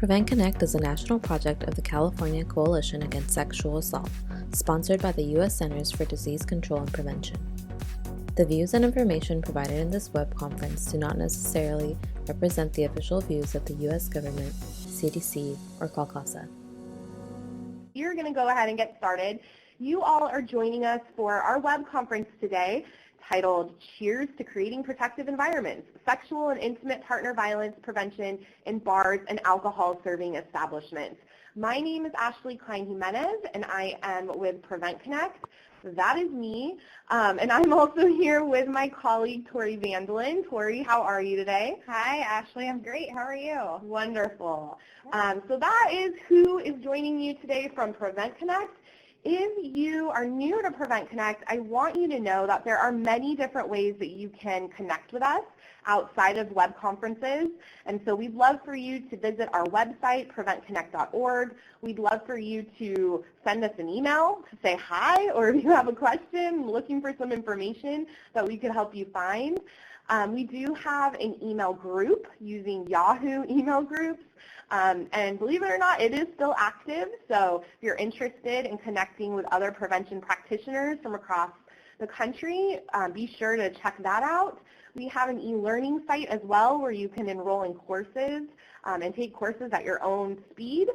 PreventConnect is a national project of the California Coalition Against Sexual Assault, sponsored by the U.S. Centers for Disease Control and Prevention. The views and information provided in this web conference do not necessarily represent the official views of the U.S. government, CDC, or CALCASA. You're going to go ahead and get started. You all are joining us for our web conference today titled Cheers to Creating Protective Environments, Sexual and Intimate Partner Violence Prevention in Bars and Alcohol-Serving Establishments. My name is Ashley Klein-Jimenez, and I am with PreventConnect. That is me, and I'm also here with my colleague, Tori Vandelin. Tori, how are you today? Hi, Ashley. I'm great. How are you? Wonderful. So that is who is joining you today from PreventConnect. If you are new to PreventConnect, I want you to know that there are many different ways that you can connect with us outside of web conferences. And so we'd love for you to visit our website, PreventConnect.org. We'd love for you to send us an email to say hi, or if you have a question, looking for some information that we could help you find. We do have an email group using Yahoo email groups. And believe it or not, it is still active. So if you're interested in connecting with other prevention practitioners from across the country, be sure to check that out. We have an e-learning site as well where you can enroll in courses and take courses at your own speed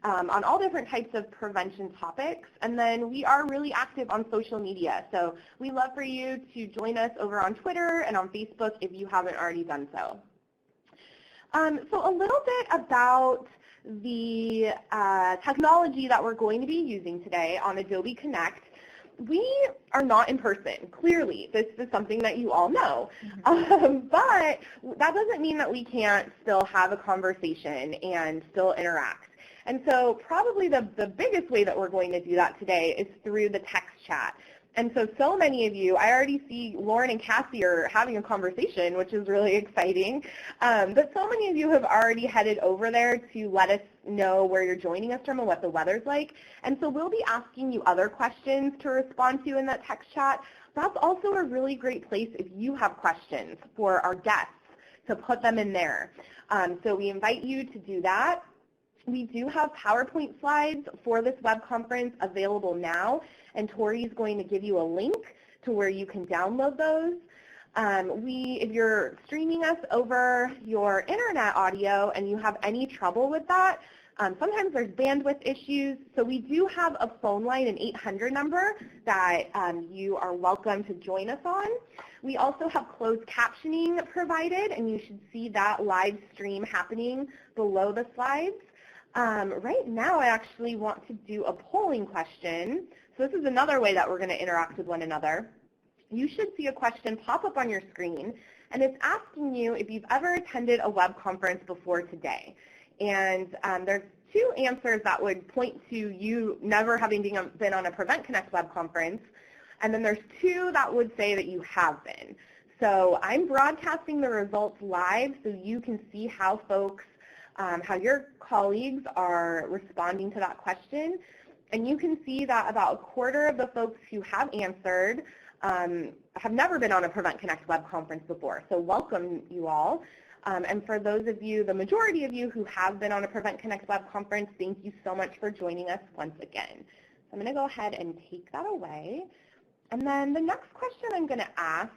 on all different types of prevention topics. And then we are really active on social media. So we love for you to join us over on Twitter and on Facebook if you haven't already done so. So a little bit about the technology that we're going to be using today on Adobe Connect. We are not in person. Clearly, this is something that you all know. But that doesn't mean that we can't still have a conversation and still interact. And so probably the biggest way that we're going to do that today is through the text chat. And so many of you, I already see Lauren and Cassie are having a conversation, which is really exciting. But so many of you have already headed over there to let us know where you're joining us from and what the weather's like. And so we'll be asking you other questions to respond to in that text chat. That's also a really great place if you have questions for our guests to put them in there. So we invite you to do that. We do have PowerPoint slides for this web conference available now, and Tori is going to give you a link to where you can download those. If you're streaming us over your internet audio and you have any trouble with that, sometimes there's bandwidth issues, so we do have a phone line, an 800 number, that you are welcome to join us on. We also have closed captioning provided, and you should see that live stream happening below the slides. Right now I actually want to do a polling question. So this is another way that we're going to interact with one another. You should see a question pop up on your screen, and it's asking you if you've ever attended a web conference before today. And there's two answers that would point to you never having been on a PreventConnect web conference, and then there's two that would say that you have been. So I'm broadcasting the results live so you can see how folks how your colleagues are responding to that question. And you can see that about a quarter of the folks who have answered have never been on a PreventConnect web conference before. So welcome, you all. And for those of you, the majority of you who have been on a PreventConnect web conference, thank you so much for joining us once again. So I'm going to go ahead and take that away. And then the next question I'm going to ask,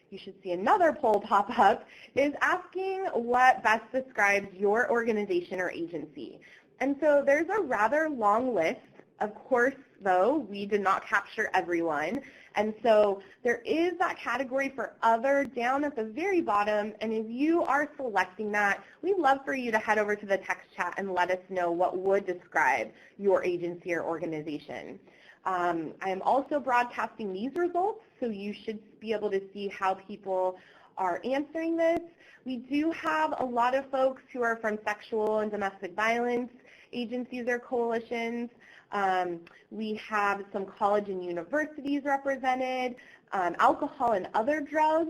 you should see another poll pop up, is asking what best describes your organization or agency. And so there's a rather long list. Of course, though, we did not capture everyone. And so there is that category for other down at the very bottom. And if you are selecting that, we'd love for you to head over to the text chat and let us know what would describe your agency or organization. I am also broadcasting these results, so you should be able to see how people are answering this. We do have a lot of folks who are from sexual and domestic violence agencies or coalitions. We have some college and universities represented, alcohol and other drug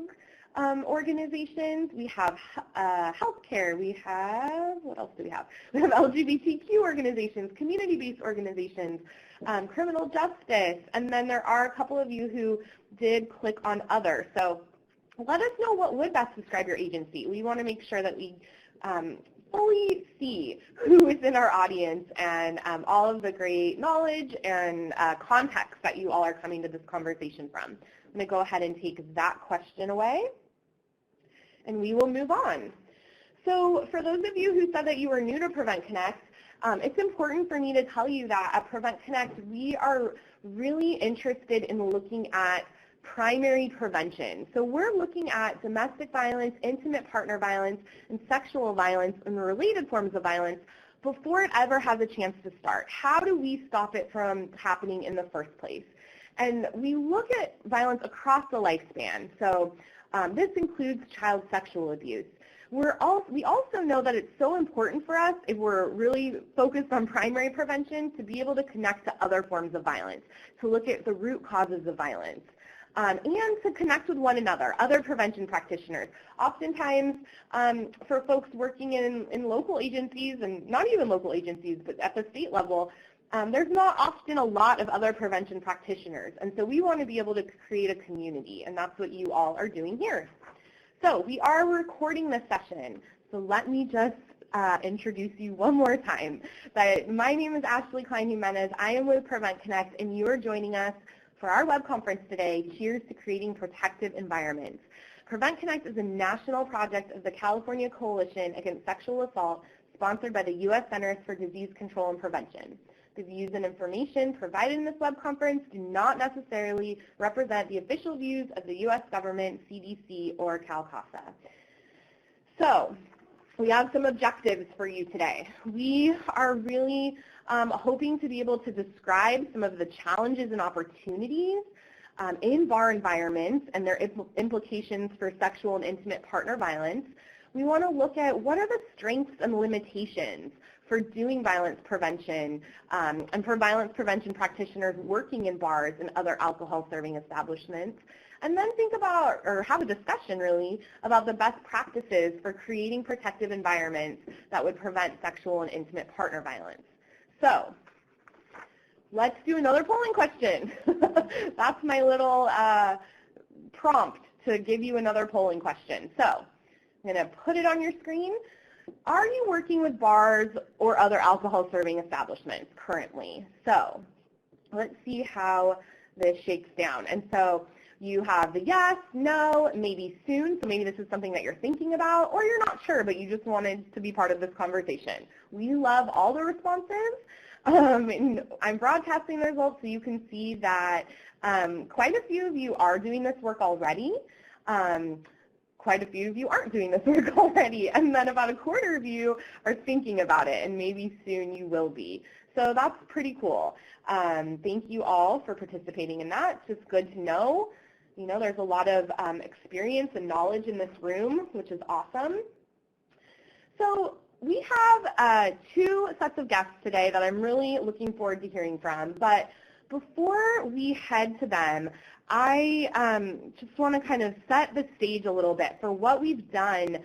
organizations. We have healthcare. We have, what else do we have? We have LGBTQ organizations, community-based organizations, criminal justice, and then there are a couple of you who did click on other. So let us know what would best describe your agency. We want to make sure that we fully see who is in our audience and all of the great knowledge and context that you all are coming to this conversation from. I'm going to go ahead and take that question away, and we will move on. So for those of you who said that you were new to PreventConnect, it's important for me to tell you that at PreventConnect, we are really interested in looking at primary prevention. So we're looking at domestic violence, intimate partner violence, and sexual violence and related forms of violence before it ever has a chance to start. How do we stop it from happening in the first place? And we look at violence across the lifespan. So this includes child sexual abuse. We also know that it's so important for us, if we're really focused on primary prevention, to be able to connect to other forms of violence, to look at the root causes of violence, and to connect with one another, other prevention practitioners. Oftentimes, for folks working in local agencies, and not even local agencies, but at the state level, there's not often a lot of other prevention practitioners. And so we want to be able to create a community, and that's what you all are doing here. So we are recording this session, so let me just introduce you one more time. My name is Ashley Klein-Jimenez. I am with PreventConnect, and you are joining us for our web conference today, Cheers to Creating Protective Environments. PreventConnect is a national project of the California Coalition Against Sexual Assault, sponsored by the U.S. Centers for Disease Control and Prevention. The views and information provided in this web conference do not necessarily represent the official views of the U.S. government, CDC, or CalCASA. So we have some objectives for you today. We are really hoping to be able to describe some of the challenges and opportunities in bar environments and their implications for sexual and intimate partner violence. We want to look at what are the strengths and limitations for doing violence prevention and for violence prevention practitioners working in bars and other alcohol-serving establishments, and then think about, or have a discussion really, about the best practices for creating protective environments that would prevent sexual and intimate partner violence. So let's do another polling question. That's my little prompt to give you another polling question. So I'm going to put it on your screen. Are you working with bars or other alcohol-serving establishments currently? So let's see how this shakes down. And so you have the yes, no, maybe soon. So maybe this is something that you're thinking about, or you're not sure, but you just wanted to be part of this conversation. We love all the responses. And I'm broadcasting the results so you can see that quite a few of you are doing this work already. Quite a few of you aren't doing this work already, and then about a quarter of you are thinking about it, and maybe soon you will be. So that's pretty cool. Thank you all for participating in that. It's just good to know. You know, there's a lot of experience and knowledge in this room, which is awesome. So we have two sets of guests today that I'm really looking forward to hearing from, but before we head to them, I just want to kind of set the stage a little bit for what we've done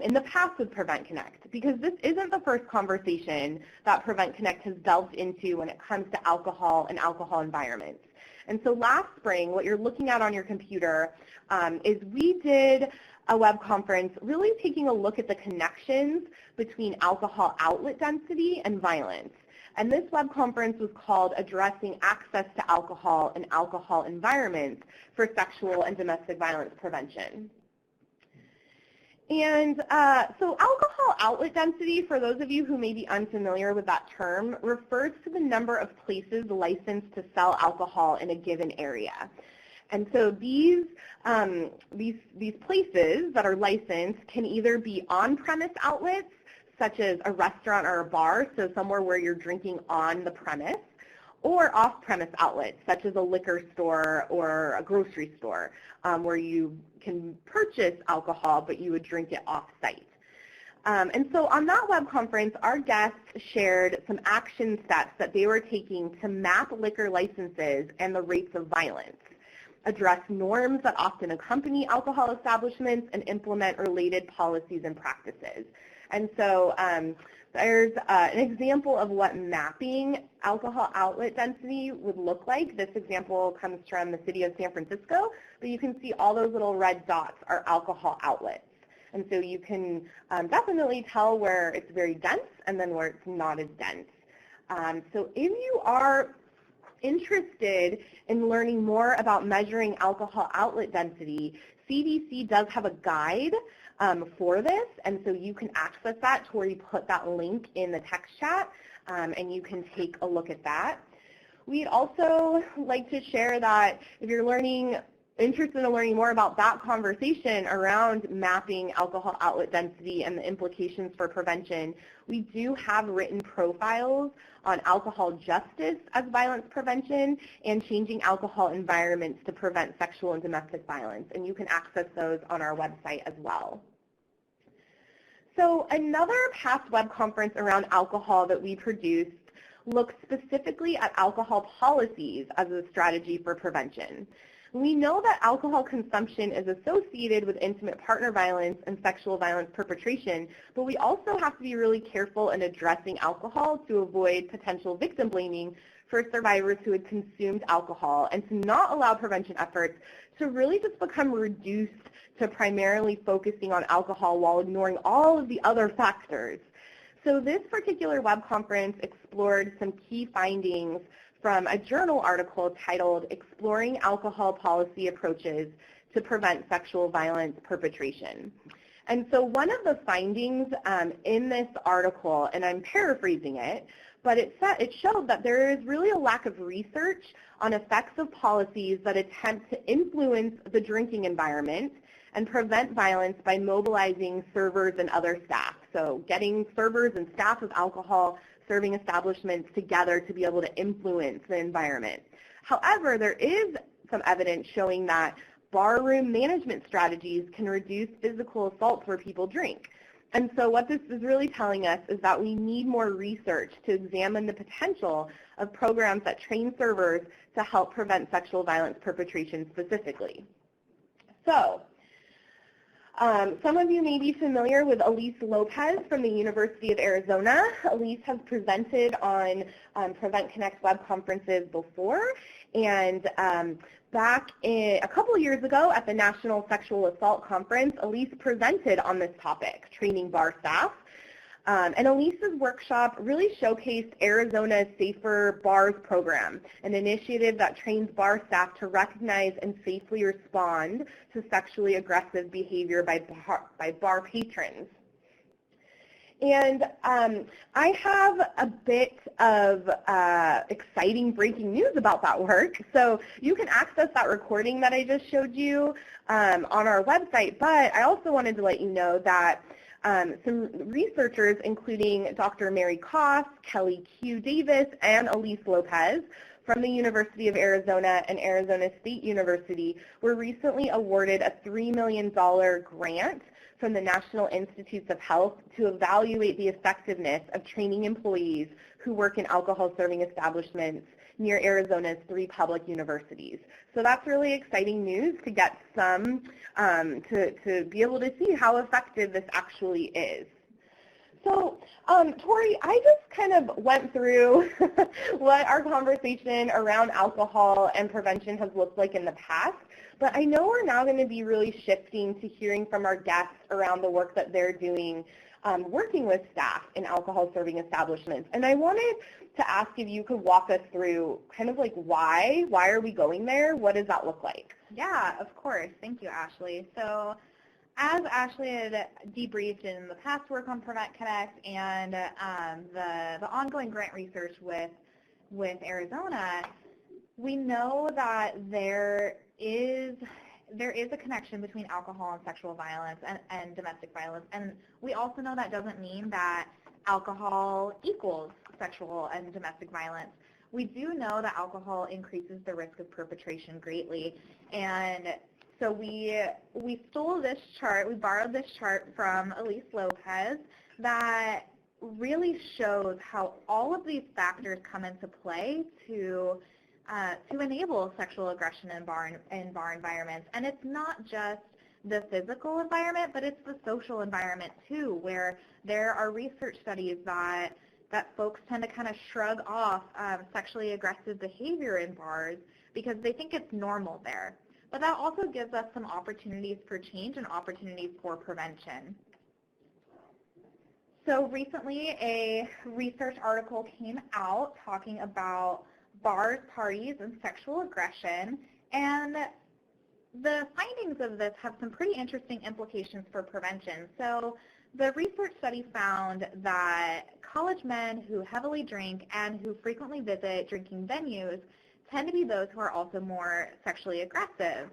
in the past with PreventConnect, because this isn't the first conversation that PreventConnect has delved into when it comes to alcohol and alcohol environments. And so last spring, what you're looking at on your computer is we did a web conference really taking a look at the connections between alcohol outlet density and violence. And this web conference was called Addressing Access to Alcohol and Alcohol Environments for Sexual and Domestic Violence Prevention. And so alcohol outlet density, for those of you who may be unfamiliar with that term, refers to the number of places licensed to sell alcohol in a given area. And so these places that are licensed can either be on-premise outlets, such as a restaurant or a bar, so somewhere where you're drinking on the premise, or off-premise outlets, such as a liquor store or a grocery store, where you can purchase alcohol, but you would drink it off-site. And so on that web conference, our guests shared some action steps that they were taking to map liquor licenses and the rates of violence, address norms that often accompany alcohol establishments, and implement related policies and practices. And so there's an example of what mapping alcohol outlet density would look like. This example comes from the city of San Francisco, but you can see all those little red dots are alcohol outlets. And so you can definitely tell where it's very dense and then where it's not as dense. So if you are interested in learning more about measuring alcohol outlet density, CDC does have a guide for this, and so you can access that. Tori put that link in the text chat, and you can take a look at that. We'd also like to share that if you're interested in learning more about that conversation around mapping alcohol outlet density and the implications for prevention, we do have written profiles on alcohol justice as violence prevention and changing alcohol environments to prevent sexual and domestic violence, and you can access those on our website as well. So another past web conference around alcohol that we produced looks specifically at alcohol policies as a strategy for prevention. We know that alcohol consumption is associated with intimate partner violence and sexual violence perpetration, but we also have to be really careful in addressing alcohol to avoid potential victim blaming for survivors who had consumed alcohol, and to not allow prevention efforts to really just become reduced to primarily focusing on alcohol while ignoring all of the other factors. So this particular web conference explored some key findings from a journal article titled "Exploring Alcohol Policy Approaches to Prevent Sexual Violence Perpetration." And so one of the findings in this article, and I'm paraphrasing it, but it showed that there is really a lack of research on effects of policies that attempt to influence the drinking environment and prevent violence by mobilizing servers and other staff. So getting servers and staff of alcohol serving establishments together to be able to influence the environment. However, there is some evidence showing that barroom management strategies can reduce physical assaults where people drink. And so what this is really telling us is that we need more research to examine the potential of programs that train servers to help prevent sexual violence perpetration specifically. So, some of you may be familiar with Elise Lopez from the University of Arizona. Elise has presented on PreventConnect web conferences before, and back a couple of years ago at the National Sexual Assault Conference, Elise presented on this topic, training bar staff. And Elise's workshop really showcased Arizona's Safer Bars program, an initiative that trains bar staff to recognize and safely respond to sexually aggressive behavior by bar patrons. And I have a bit of exciting breaking news about that work. So you can access that recording that I just showed you on our website, but I also wanted to let you know that some researchers, including Dr. Mary Koss, Kelly Q. Davis, and Elise Lopez from the University of Arizona and Arizona State University, were recently awarded a $3 million grant from the National Institutes of Health to evaluate the effectiveness of training employees who work in alcohol-serving establishments near Arizona's 3 public universities. So that's really exciting news to get some, to be able to see how effective this actually is. So, Tori, I just kind of went through what our conversation around alcohol and prevention has looked like in the past, but I know we're now going to be really shifting to hearing from our guests around the work that they're doing working with staff in alcohol-serving establishments. And I wanted to ask if you could walk us through kind of like why are we going there? What does that look like? Yeah, of course. Thank you, Ashley. So as Ashley had debriefed in the past work on PreventConnect and the ongoing grant research with Arizona, we know that there is a connection between alcohol and sexual violence and domestic violence. And we also know that doesn't mean that alcohol equals sexual and domestic violence. We do know that alcohol increases the risk of perpetration greatly. And so we stole this chart, we borrowed this chart from Elise Lopez that really shows how all of these factors come into play to enable sexual aggression in bar environments. And it's not just the physical environment, but it's the social environment too, where there are research studies that folks tend to kind of shrug off sexually aggressive behavior in bars because they think it's normal there. but that also gives us some opportunities for change and opportunities for prevention. So recently a research article came out talking about bars, parties, and sexual aggression, and the findings of this have some pretty interesting implications for prevention. So the research study found that college men who heavily drink and who frequently visit drinking venues tend to be those who are also more sexually aggressive.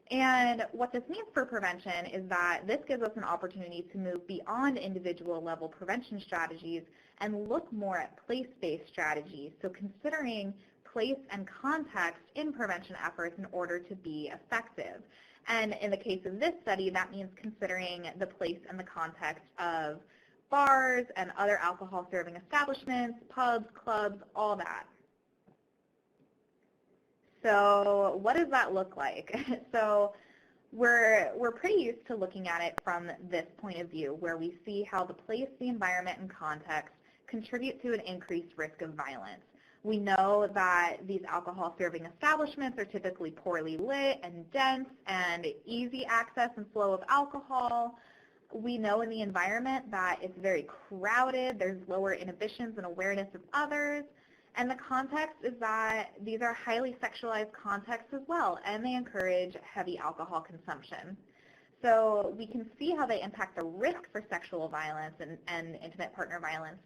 And what this means for prevention is that this gives us an opportunity to move beyond individual level prevention strategies and look more at place-based strategies. So considering place and context in prevention efforts in order to be effective. And in the case of this study, that means considering the place and the context of bars and other alcohol-serving establishments, pubs, clubs, all that. So what does that look like? So we're pretty used to looking at it from this point of view, where we see how the place, the environment, and context contribute to an increased risk of violence. We know that these alcohol-serving establishments are typically poorly lit and dense and easy access and flow of alcohol. We know in the environment that it's very crowded, there's lower inhibitions and awareness of others, and the context is that these are highly sexualized contexts as well, and they encourage heavy alcohol consumption. So we can see how they impact the risk for sexual violence and intimate partner violence.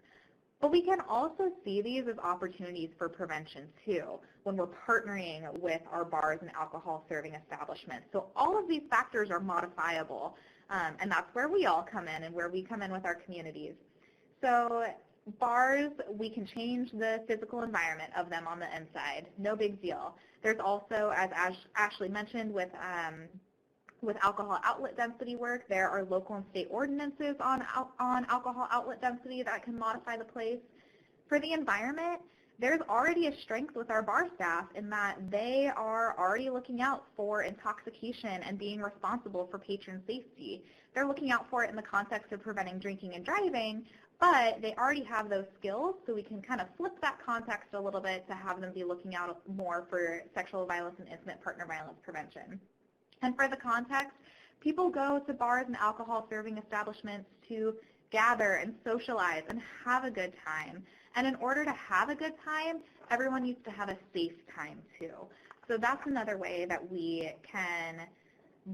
But we can also see these as opportunities for prevention too, when we're partnering with our bars and alcohol-serving establishments. So all of these factors are modifiable, and that's where we all come in and where we come in with our communities. So bars, we can change the physical environment of them on the inside, no big deal. There's also, as Ashley mentioned, with alcohol outlet density work, there are local and state ordinances on alcohol outlet density that can modify the place. For the environment, there's already a strength with our bar staff in that they are already looking out for intoxication and being responsible for patron safety. They're looking out for it in the context of preventing drinking and driving, but they already have those skills, so we can kind of flip that context a little bit to have them be looking out more for sexual violence and intimate partner violence prevention. And for the context, people go to bars and alcohol-serving establishments to gather and socialize and have a good time. And in order to have a good time, everyone needs to have a safe time too. So that's another way that we can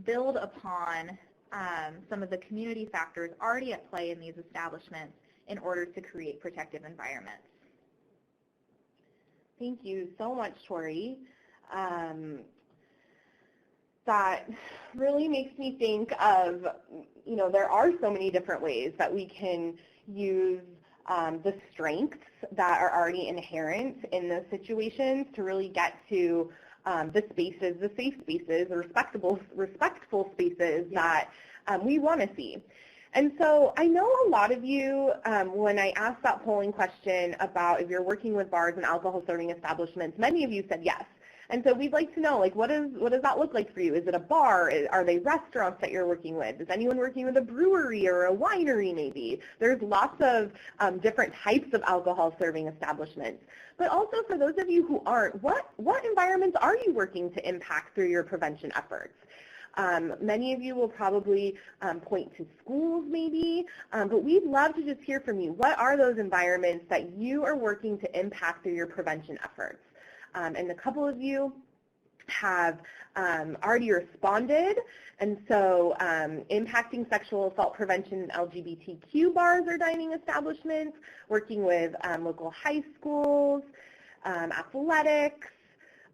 build upon some of the community factors already at play in these establishments in order to create protective environments. Thank you so much, Tori. That really makes me think of, there are so many different ways that we can use the strengths that are already inherent in those situations to really get to the spaces, the safe spaces, the respectful spaces that we want to see. And so I know a lot of you, when I asked that polling question about if you're working with bars and alcohol-serving establishments, many of you said yes. And so we'd like to know, what does that look like for you? Is it a bar? Are they restaurants that you're working with? Is anyone working with a brewery or a winery maybe? There's lots of different types of alcohol-serving establishments. But also for those of you who aren't, what environments are you working to impact through your prevention efforts? Many of you will probably point to schools maybe, but we'd love to just hear from you. What are those environments that you are working to impact through your prevention efforts? And a couple of you have already responded, and so impacting sexual assault prevention in LGBTQ bars or dining establishments, working with local high schools, athletics,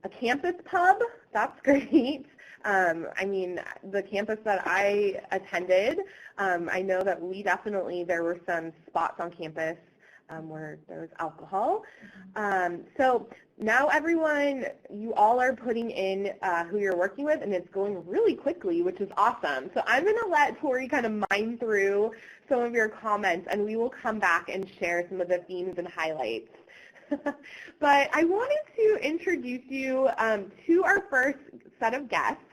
a campus pub, that's great. I mean, the campus that I attended, I know that there were some spots on campus where there was alcohol. So now everyone, you all are putting in who you're working with, and it's going really quickly, which is awesome. So I'm going to let Tori kind of mine through some of your comments, and we will come back and share some of the themes and highlights. But I wanted to introduce you to our first set of guests.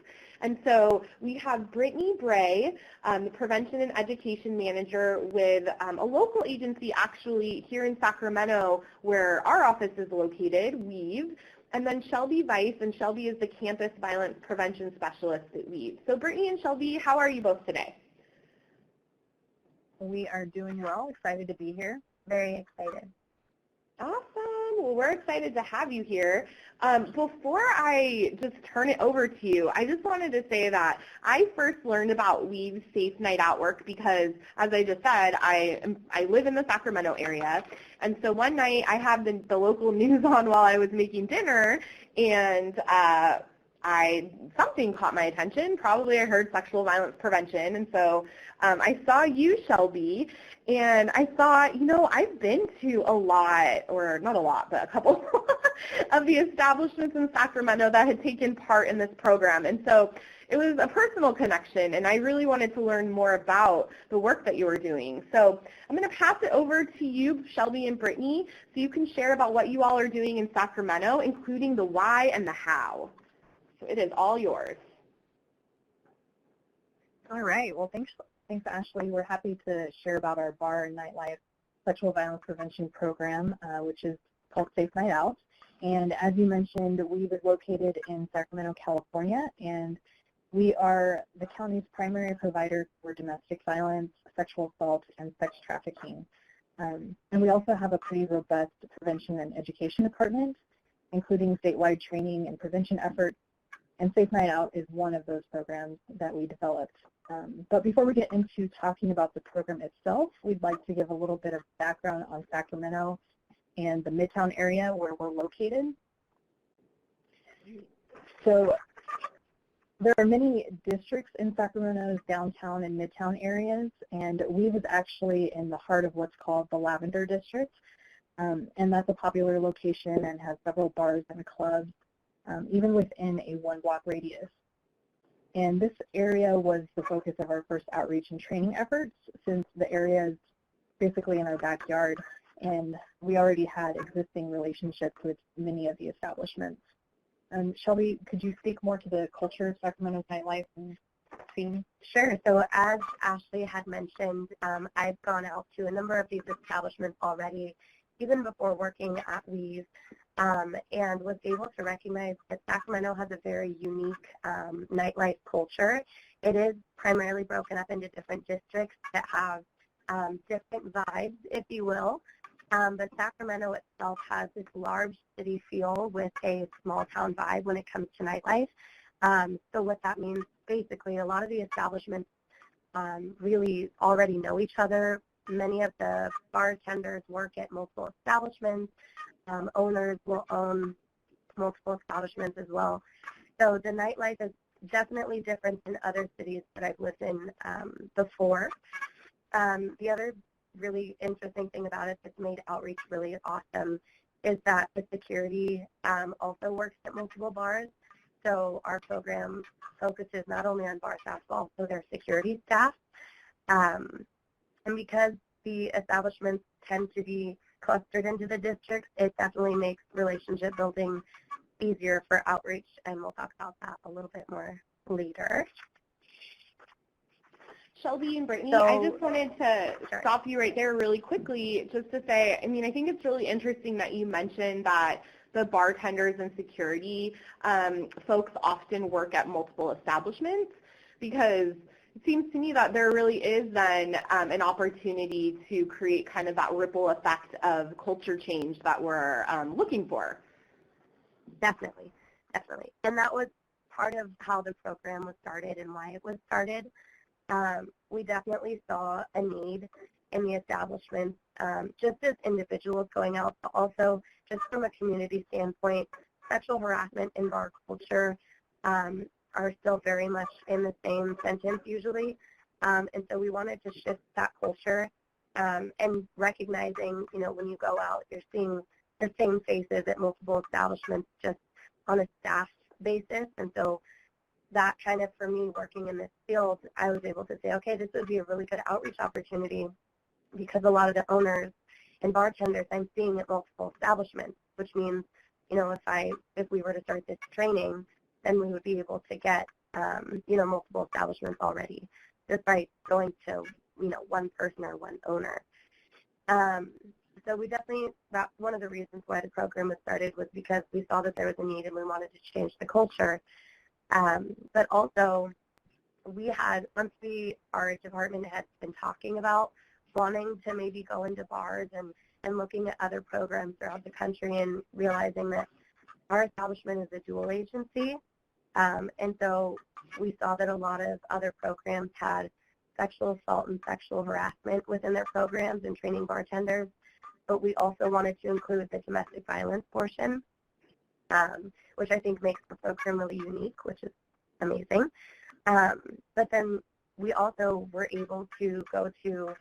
And so we have Brittany Bray, the Prevention and Education Manager with a local agency actually here in Sacramento where our office is located, Weave. and then Shelby Weiss, and Shelby is the Campus Violence Prevention Specialist at Weave. So Brittany and Shelby, how are you both today? We are doing well, excited to be here. Very excited. Awesome. Well, we're excited to have you here. Before I just turn it over to you, I just wanted to say that I first learned about Weave's Safe Night Out work because, as I just said, I live in the Sacramento area. And so one night I had the local news on while I was making dinner, and something caught my attention. Probably I heard sexual violence prevention, and so I saw you, Shelby, and I thought, I've been to a lot, or not a lot, but a couple of the establishments in Sacramento that had taken part in this program, and so it was a personal connection, and I really wanted to learn more about the work that you were doing. So I'm going to pass it over to you, Shelby and Brittany, so you can share about what you all are doing in Sacramento, including the why and the how. So it is all yours. All right. Well, thanks, Ashley. We're happy to share about our bar and nightlife sexual violence prevention program, which is called Safe Night Out. And as you mentioned, Weave is located in Sacramento, California, and we are the county's primary provider for domestic violence, sexual assault, and sex trafficking. And we also have a pretty robust prevention and education department, including statewide training and prevention efforts. And Safe Night Out is one of those programs that we developed. But before we get into talking about the program itself, we'd like to give a little bit of background on Sacramento and the Midtown area where we're located. So there are many districts in Sacramento's downtown and Midtown areas, and Weave is actually in the heart of what's called the Lavender District. And that's a popular location and has several bars and clubs, even within a one-block radius. And this area was the focus of our first outreach and training efforts, since the area is basically in our backyard, and we already had existing relationships with many of the establishments. Shelby, could you speak more to the culture of Sacramento's nightlife and scene? Sure. So as Ashley had mentioned, I've gone out to a number of these establishments already, even before working at Weave, and was able to recognize that Sacramento has a very unique nightlife culture. It is primarily broken up into different districts that have different vibes, if you will. But Sacramento itself has this large city feel with a small town vibe when it comes to nightlife. So what that means, basically, a lot of the establishments really already know each other. Many of the bartenders work at multiple establishments. Owners will own multiple establishments as well. So the nightlife is definitely different than other cities that I've lived in before. The other really interesting thing about it that's made outreach really awesome is that the security also works at multiple bars. So our program focuses not only on bar staff, but also their security staff. And because the establishments tend to be clustered into the districts, it definitely makes relationship building easier for outreach, and we'll talk about that a little bit more later. Shelby and Brittany, I just wanted to stop you right there really quickly just to say, I think it's really interesting that you mentioned that the bartenders and security folks often work at multiple establishments, because it seems to me that there really is then an opportunity to create kind of that ripple effect of culture change that we're looking for. Definitely. And that was part of how the program was started and why it was started. We definitely saw a need in the establishments, just as individuals going out, but also just from a community standpoint. Sexual harassment in bar culture are still very much in the same sentence usually, and so we wanted to shift that culture, and recognizing, when you go out, you're seeing the same faces at multiple establishments just on a staff basis, and so that kind of, for me, working in this field, I was able to say, okay, this would be a really good outreach opportunity, because a lot of the owners and bartenders I'm seeing at multiple establishments, which means, if we were to start this training, then we would be able to get, multiple establishments already, just by going to, one person or one owner. So we definitely, that's one of the reasons why the program was started, was because we saw that there was a need and we wanted to change the culture. But also, once our department had been talking about wanting to maybe go into bars and looking at other programs throughout the country and realizing that our establishment is a dual agency. And so we saw that a lot of other programs had sexual assault and sexual harassment within their programs and training bartenders, but we also wanted to include the domestic violence portion, which I think makes the program really unique, which is amazing. But then we also were able to go to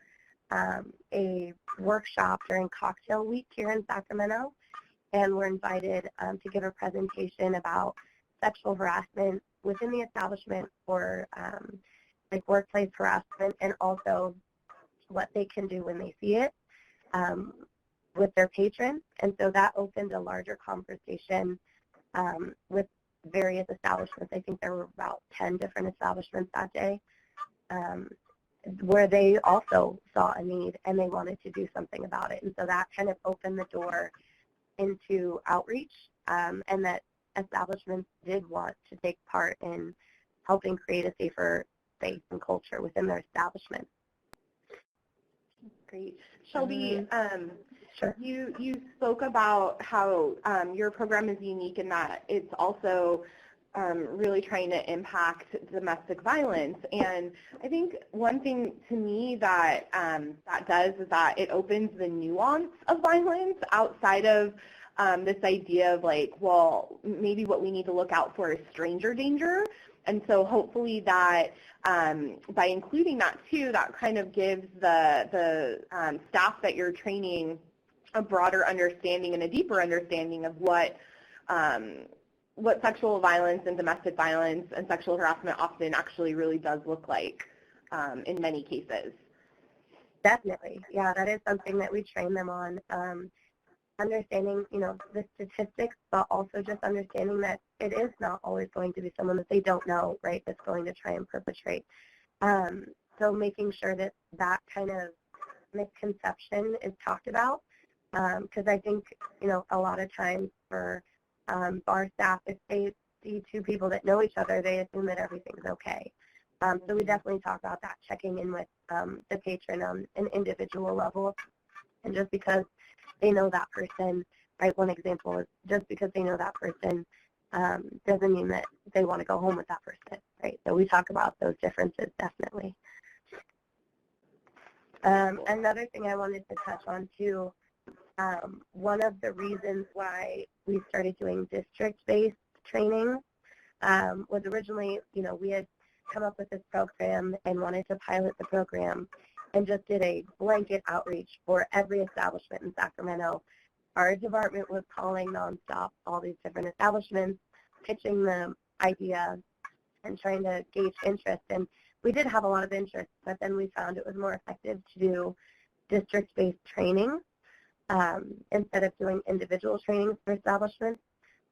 a workshop during Cocktail Week here in Sacramento, and were invited to give a presentation about sexual harassment within the establishment, or like workplace harassment, and also what they can do when they see it with their patrons. And so that opened a larger conversation with various establishments. I think there were about 10 different establishments that day, where they also saw a need and they wanted to do something about it. And so that kind of opened the door into outreach, and that establishments did want to take part in helping create a safer space and culture within their establishment. Great. Shelby, Sure. you spoke about how your program is unique in that it's also really trying to impact domestic violence. And I think one thing to me that that does is that it opens the nuance of violence outside of this idea of like, well, maybe what we need to look out for is stranger danger. And so hopefully that by including that too, that kind of gives the staff that you're training a broader understanding and a deeper understanding of what sexual violence and domestic violence and sexual harassment often actually really does look like in many cases. Definitely. Yeah, that is something that we train them on. Understanding, the statistics, but also just understanding that it is not always going to be someone that they don't know, right, that's going to try and perpetrate. So making sure that that kind of misconception is talked about, because I think, a lot of times for bar staff, if they see two people that know each other, they assume that everything's okay. So we definitely talk about that, checking in with the patron on an individual level. And just because they know that person, right, one example is just because they know that person doesn't mean that they want to go home with that person, right? So we talk about those differences, definitely. Another thing I wanted to touch on too, one of the reasons why we started doing district-based training was originally, we had come up with this program and wanted to pilot the program and just did a blanket outreach for every establishment in Sacramento. Our department was calling nonstop all these different establishments, pitching the idea and trying to gauge interest. And we did have a lot of interest, but then we found it was more effective to do district-based training instead of doing individual trainings for establishments,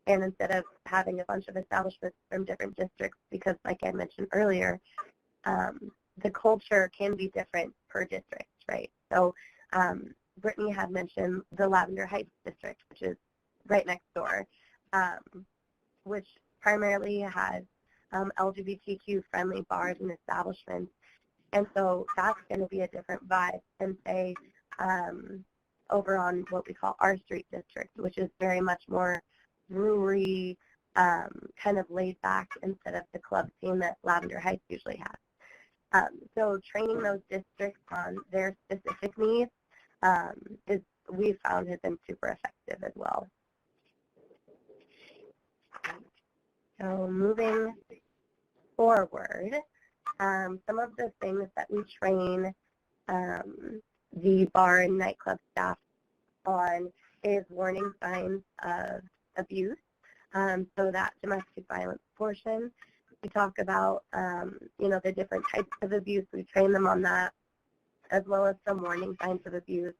and instead of having a bunch of establishments from different districts, because like I mentioned earlier, the culture can be different per district, right? So Brittany had mentioned the Lavender Heights district, which is right next door, which primarily has LGBTQ-friendly bars and establishments. And so that's going to be a different vibe than, say, over on what we call our street district, which is very much more brewery, kind of laid back instead of the club scene that Lavender Heights usually has. So training those districts on their specific needs we've found has been super effective as well. So moving forward, some of the things that we train the bar and nightclub staff on is warning signs of abuse, so that domestic violence portion. We talk about, the different types of abuse. We train them on that, as well as some warning signs of abuse,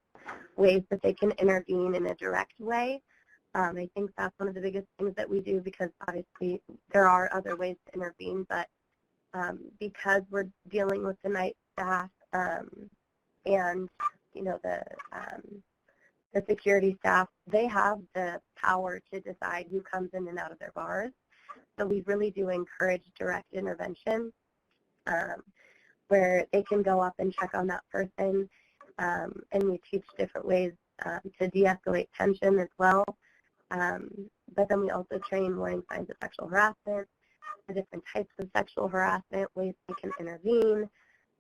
ways that they can intervene in a direct way. I think that's one of the biggest things that we do, because obviously there are other ways to intervene, but because we're dealing with the night staff and, the the security staff, they have the power to decide who comes in and out of their bars. So we really do encourage direct intervention, where they can go up and check on that person, and we teach different ways to de-escalate tension as well. But then we also train warning signs of sexual harassment, the different types of sexual harassment, ways we can intervene,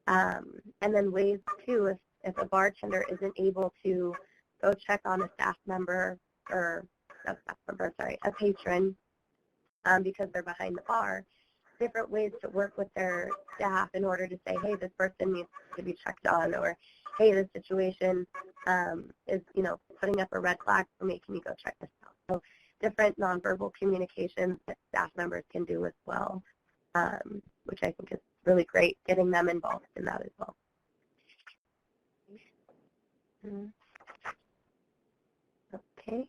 and then ways too, if a bartender isn't able to go check on a staff member or a patron because they're behind the bar, different ways to work with their staff in order to say, hey, this person needs to be checked on, or hey, this situation is, putting up a red flag for me. Can you go check this out? So different nonverbal communications that staff members can do as well, which I think is really great, getting them involved in that as well. Okay.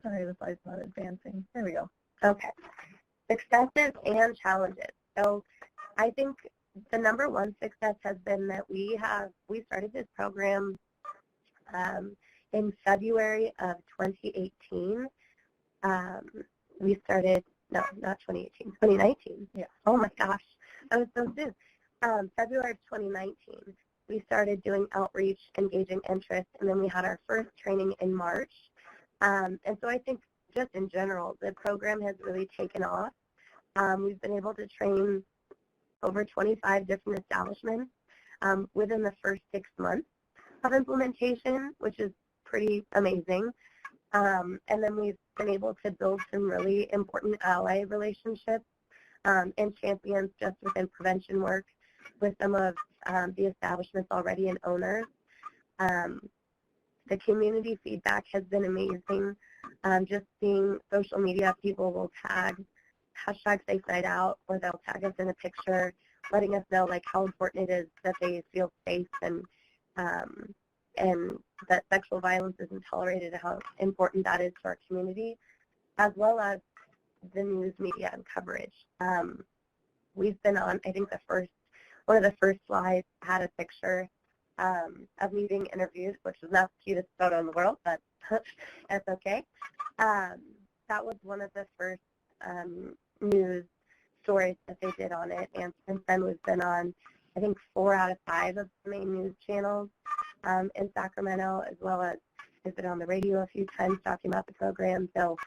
Sorry, the slide's not advancing. There we go. Okay. Successes and challenges. So I think the number one success has been that we started this program in February of 2018. We started, no, not 2018, 2019. Yeah. Oh my gosh, that was so soon. February of 2019, we started doing outreach, engaging interest, and then we had our first training in March. And so I think just in general, the program has really taken off. We've been able to train over 25 different establishments within the first 6 months of implementation, which is pretty amazing. And then we've been able to build some really important ally relationships and champions just within prevention work with some of the establishments already and owners. The community feedback has been amazing. Just seeing social media, people will tag hashtag Safe Night Out, or they'll tag us in a picture, letting us know like how important it is that they feel safe and that sexual violence isn't tolerated, how important that is to our community, as well as the news media and coverage. We've been on, I think one of the first slides had a picture of me being interviewed, which was not the cutest photo in the world, but that's okay. That was one of the first news stories that they did on it, and since then we've been on, I think, 4 out of 5 of the main news channels in Sacramento, as well as we've been on the radio a few times talking about the program. So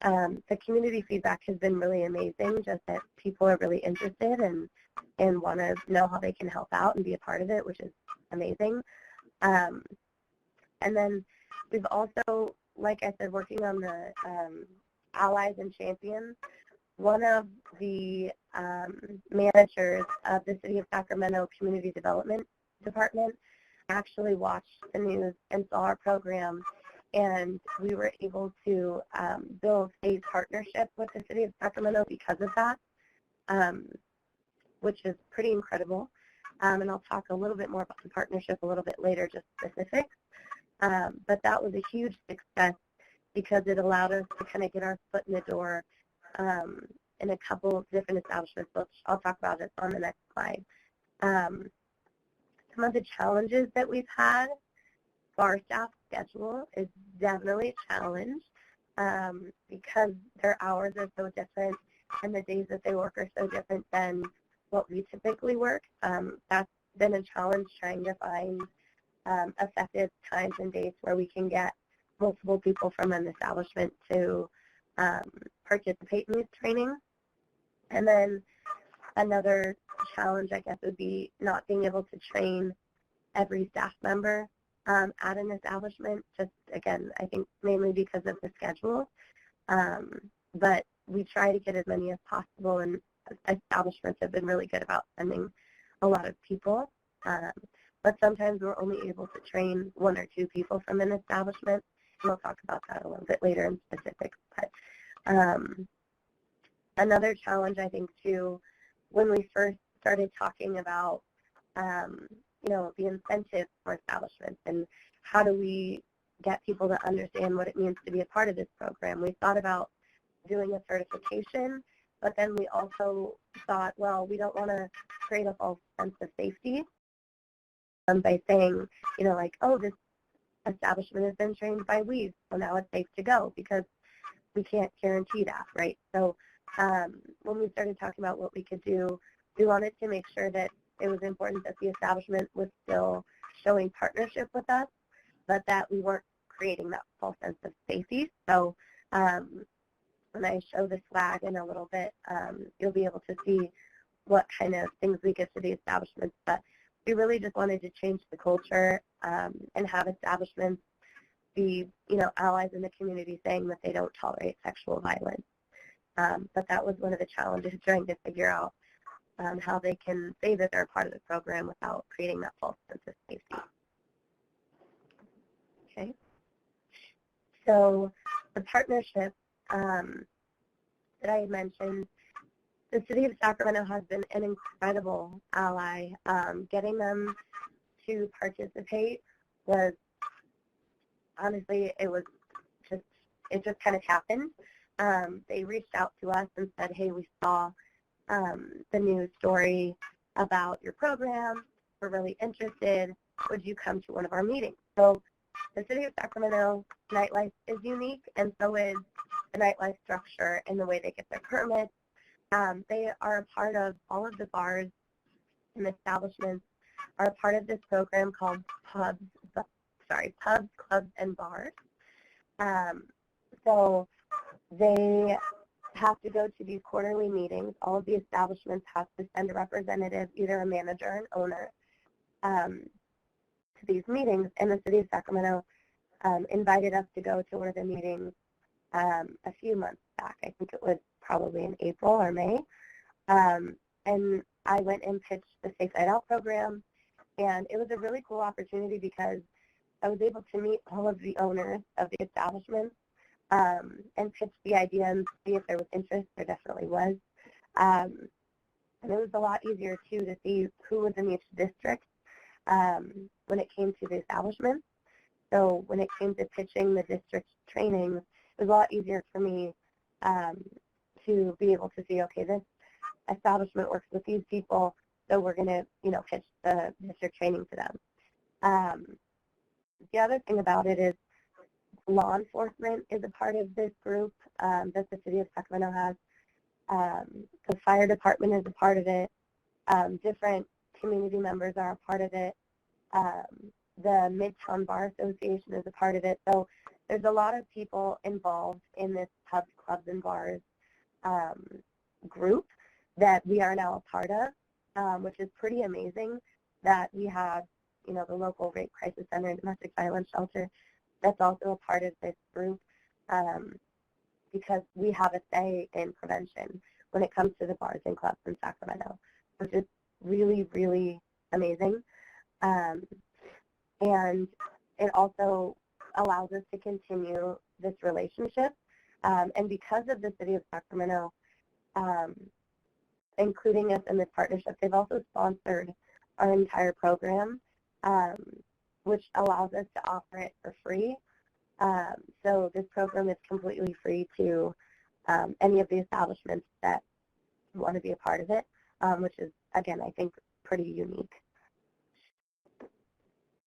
the community feedback has been really amazing, just that people are really interested and want to know how they can help out and be a part of it, which is amazing. And then we've also, like I said, working on the allies and champions. One of the managers of the City of Sacramento Community Development Department actually watched the news and saw our program, and we were able to build a partnership with the City of Sacramento because of that, which is pretty incredible. And I'll talk a little bit more about the partnership a little bit later, just specifics. But that was a huge success because it allowed us to kind of get our foot in the door in a couple of different establishments, which I'll talk about it on the next slide. Some of the challenges that we've had, bar staff schedule is definitely a challenge because their hours are so different and the days that they work are so different than what we typically work. That's been a challenge, trying to find effective times and dates where we can get multiple people from an establishment to participate in these trainings. And then another challenge, I guess, would be not being able to train every staff member at an establishment, just, again, I think mainly because of the schedule. But we try to get as many as possible, and establishments have been really good about sending a lot of people. But sometimes we're only able to train 1 or 2 people from an establishment, and we'll talk about that a little bit later in specifics. But another challenge, I think, too, when we first started talking about, the incentives for establishments and how do we get people to understand what it means to be a part of this program, we thought about doing a certification but then we also thought, well, we don't want to create a false sense of safety by saying, like, oh, this establishment has been trained by Weave, so now it's safe to go, because we can't guarantee that, right? So when we started talking about what we could do, we wanted to make sure that it was important that the establishment was still showing partnership with us, but that we weren't creating that false sense of safety. So when I show this flag in a little bit, you'll be able to see what kind of things we give to the establishments. But we really just wanted to change the culture and have establishments be, allies in the community saying that they don't tolerate sexual violence. But that was one of the challenges, trying to figure out how they can say that they're a part of the program without creating that false sense of safety. Okay. So the partnership that I had mentioned, the City of Sacramento has been an incredible ally. Getting them to participate was, honestly, it just kind of happened. They reached out to us and said, hey, we saw the news story about your program. We're really interested. Would you come to one of our meetings? So the City of Sacramento nightlife is unique, and so is the nightlife structure and the way they get their permits. They are a part of all of the bars and establishments are a part of this program called Pubs, Clubs, and Bars. So they have to go to these quarterly meetings. All of the establishments have to send a representative, either a manager or an owner, to these meetings. And the City of Sacramento invited us to go to one of the meetings a few months back. I think it was probably in April or May. And I went and pitched the Safe Night Out program. And it was a really cool opportunity because I was able to meet all of the owners of the establishments and pitch the idea and see if there was interest. There definitely was. And it was a lot easier, too, to see who was in each district when it came to the establishments. So when it came to pitching the district trainings, it was a lot easier for me to be able to see, okay, this establishment works with these people, so we're going to, pitch the district training to them. The other thing about it is law enforcement is a part of this group that the City of Sacramento has. The fire department is a part of it. Different community members are a part of it. The Midtown Bar Association is a part of it. So there's a lot of people involved in this Pubs, Clubs, and Bars group that we are now a part of, which is pretty amazing that we have, the local rape crisis center and domestic violence shelter that's also a part of this group because we have a say in prevention when it comes to the bars and clubs in Sacramento, which is really, really amazing. And it also allows us to continue this relationship. And because of the City of Sacramento including us in this partnership, they've also sponsored our entire program, which allows us to offer it for free. So this program is completely free to any of the establishments that want to be a part of it, which is, again, I think pretty unique.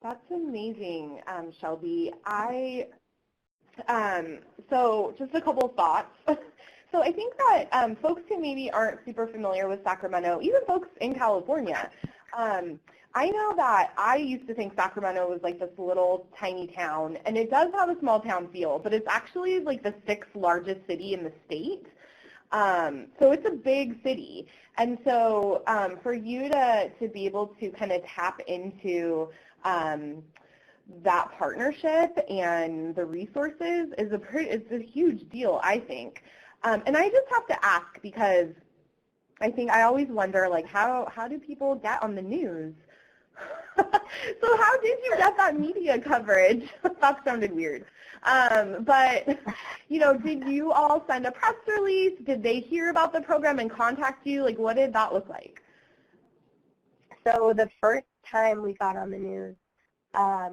That's amazing, Shelby. So just a couple of thoughts. So I think that folks who maybe aren't super familiar with Sacramento, even folks in California, I know that I used to think Sacramento was like this little tiny town, and it does have a small town feel, but it's actually like the 6th largest city in the state. So it's a big city. And so for you to be able to kind of tap into that partnership and the resources is it's a huge deal, I think. And I just have to ask, because I think I always wonder, like, how do people get on the news? So how did you get that media coverage? That sounded weird. But, did you all send a press release? Did they hear about the program and contact you? Like, what did that look like? So the first time we got on the news, I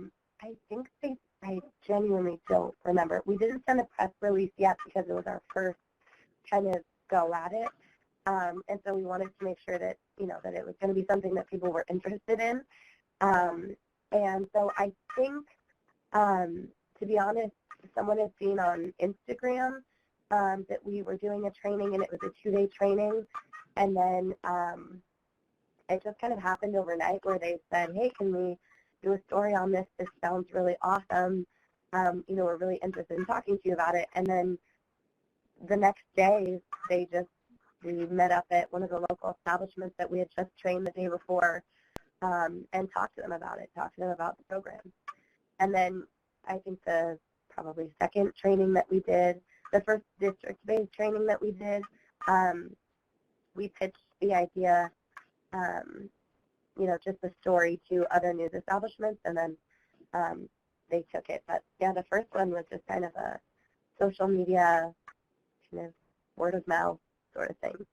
genuinely don't remember. We didn't send a press release yet because it was our first kind of go at it. And so we wanted to make sure that, that it was going to be something that people were interested in. And so I think, to be honest, someone had seen on Instagram that we were doing a training, and it was a 2-day training. And then it just kind of happened overnight where they said, hey, can we do a story on this? This sounds really awesome. We're really interested in talking to you about it. And then the next day, we met up at one of the local establishments that we had just trained the day before, and talked to them about it, talked to them about the program. And then I think the probably second training that we did, the first district-based training that we did, we pitched the idea, just the story to other news establishments, and then they took it. But yeah, the first one was just kind of a social media, kind of word of mouth sort of thing.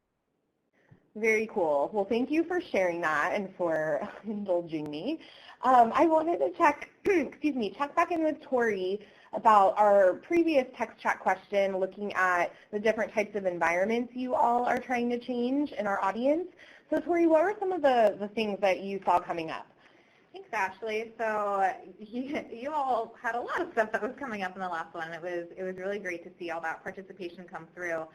Very cool. Well, thank you for sharing that and for indulging me. I wanted to check back in with Tori about our previous text chat question, looking at the different types of environments you all are trying to change in our audience. So Tori, what were some of the things that you saw coming up? Thanks, Ashley. So you all had a lot of stuff that was coming up in the last one. It was really great to see all that participation come through.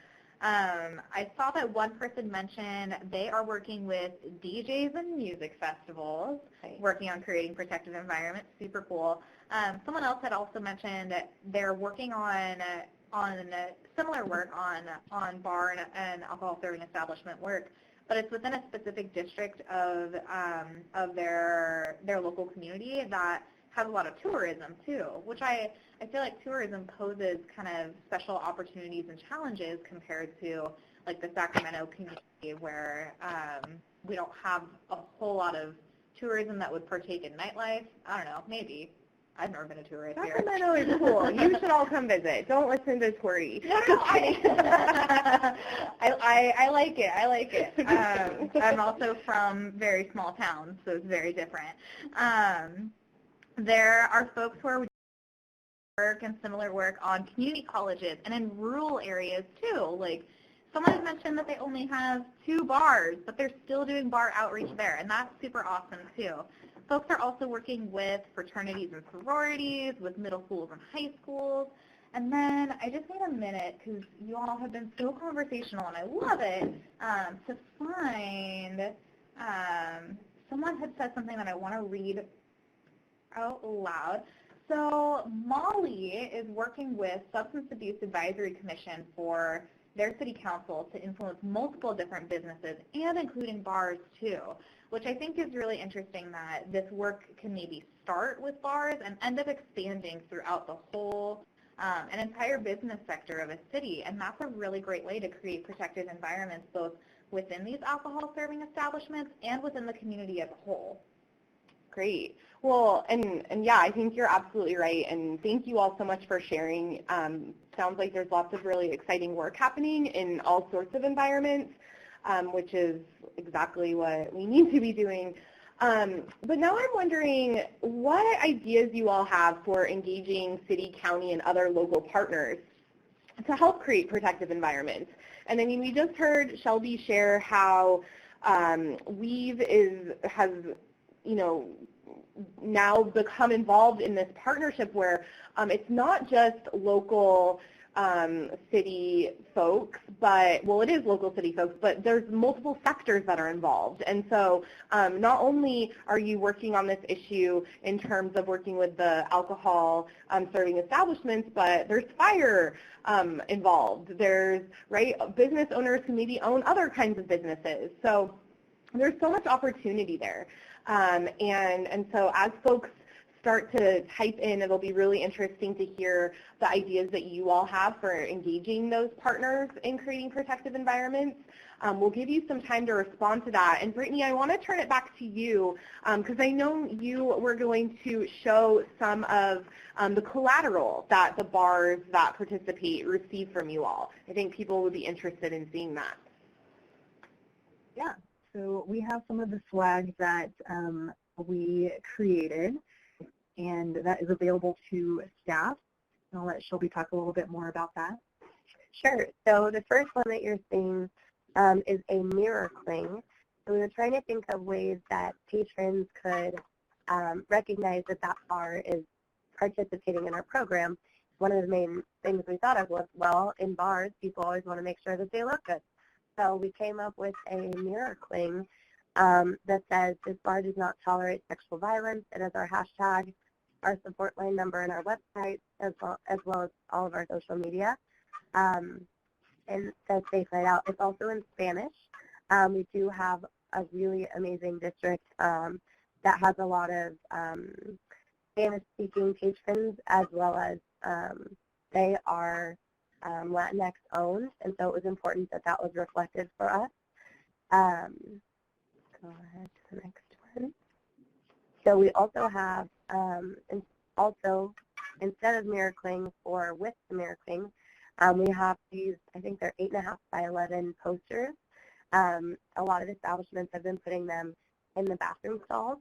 I saw that one person mentioned they are working with DJs and music festivals, working on creating protective environments. Super cool. Someone else had also mentioned that they're working on similar work on bar and alcohol serving establishment work, but it's within a specific district of their local community that has a lot of tourism too, which I feel like tourism poses kind of special opportunities and challenges compared to like the Sacramento community, where we don't have a whole lot of tourism that would partake in nightlife. I don't know, maybe. I've never been a tourist here. Sacramento is cool. You should all come visit. Don't listen to Tori. No, I like it. I like it. I'm also from very small towns, so it's very different. There are folks who are work and similar work on community colleges and in rural areas too. Like someone has mentioned that they only have 2 bars, but they're still doing bar outreach there, and that's super awesome too. Folks are also working with fraternities and sororities, with middle schools and high schools. And then I just need a minute, because you all have been so conversational, and I love it, to find, someone had said something that I want to read out loud. So Molly is working with Substance Abuse Advisory Commission for their city council to influence multiple different businesses, and including bars too, which I think is really interesting, that this work can maybe start with bars and end up expanding throughout the whole, an entire business sector of a city. And that's a really great way to create protected environments, both within these alcohol serving establishments and within the community as a whole. Great. Well, and yeah, I think you're absolutely right, and thank you all so much for sharing. Sounds like there's lots of really exciting work happening in all sorts of environments, which is exactly what we need to be doing. But now I'm wondering what ideas you all have for engaging city, county, and other local partners to help create protective environments. And I mean, we just heard Shelby share how Weave has now become involved in this partnership where it's not just local city folks, but, well, it is local city folks, but there's multiple sectors that are involved. And so not only are you working on this issue in terms of working with the alcohol serving establishments, but there's fire involved. There's, business owners who maybe own other kinds of businesses. So there's so much opportunity there. And so as folks start to type in, it'll be really interesting to hear the ideas that you all have for engaging those partners in creating protective environments. We'll give you some time to respond to that. And Brittany, I want to turn it back to you, because I know you were going to show some of the collateral that the bars that participate receive from you all. I think people would be interested in seeing that. Yeah. So we have some of the swag that we created, and that is available to staff. And I'll let Shelby talk a little bit more about that. Sure. So the first one that you're seeing is a mirror cling. So we were trying to think of ways that patrons could recognize that that bar is participating in our program. One of the main things we thought of was, well, in bars, people always want to make sure that they look good. So we came up with a mirror cling that says, this bar does not tolerate sexual violence. It has our hashtag, our support line number, and our website, as well as all of our social media. And says Safe Night Out. It's also in Spanish. We do have a really amazing district that has a lot of Spanish-speaking patrons, as well as they are Latinx owned, and so it was important that that was reflected for us. Go ahead to the next one. So we also have, instead of mirror clings or with the mirror cling, we have these, I think they're 8.5 by 11 posters. A lot of establishments have been putting them in the bathroom stalls.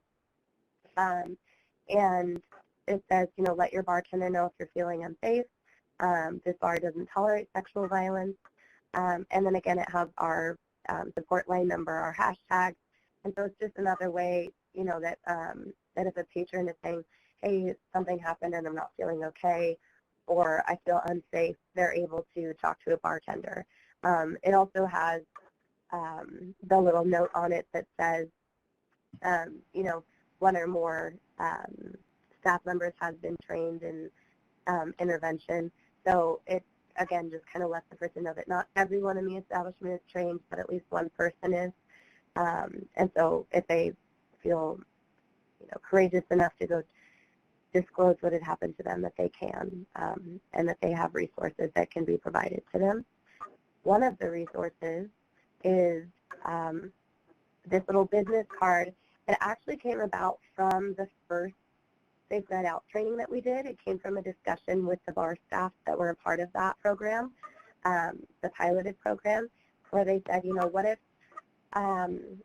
And it says, you know, let your bartender know if you're feeling unsafe. This bar doesn't tolerate sexual violence. And then again, it has our support line number, our hashtag. And so it's just another way, you know, that that if a patron is saying, hey, something happened and I'm not feeling okay, or I feel unsafe, they're able to talk to a bartender. It also has the little note on it that says, you know, one or more staff members has been trained in intervention. So it, again, just kind of lets the person know that not everyone in the establishment is trained, but at least one person is. And so if they feel, you know, courageous enough to go disclose what had happened to them, that they can, and that they have resources that can be provided to them. One of the resources is this little business card. It actually came about from the first Safe Night Out training that we did. It came from a discussion with the bar staff that were a part of that program, the piloted program, where they said, you know, what if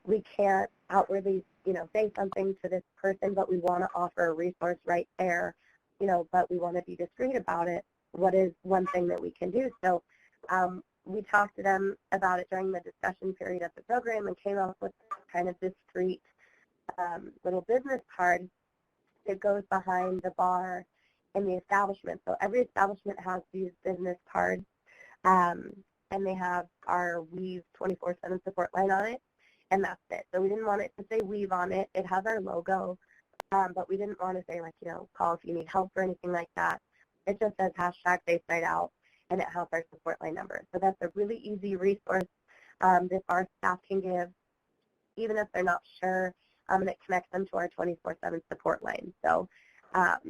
we can't outwardly, you know, say something to this person, but we want to offer a resource right there, you know, but we want to be discreet about it. What is one thing that we can do? So we talked to them about it during the discussion period of the program and came up with kind of discreet little business card that goes behind the bar in the establishment. So every establishment has these business cards, and they have our Weave 24/7 support line on it, and that's it. So we didn't want it to say Weave on it. It has our logo, but we didn't want to say, like, you know, call if you need help or anything like that. It just says hashtag Safe Night Out, and it has our support line number. So that's a really easy resource that our staff can give, even if they're not sure, and it connects them to our 24/7 support line. So that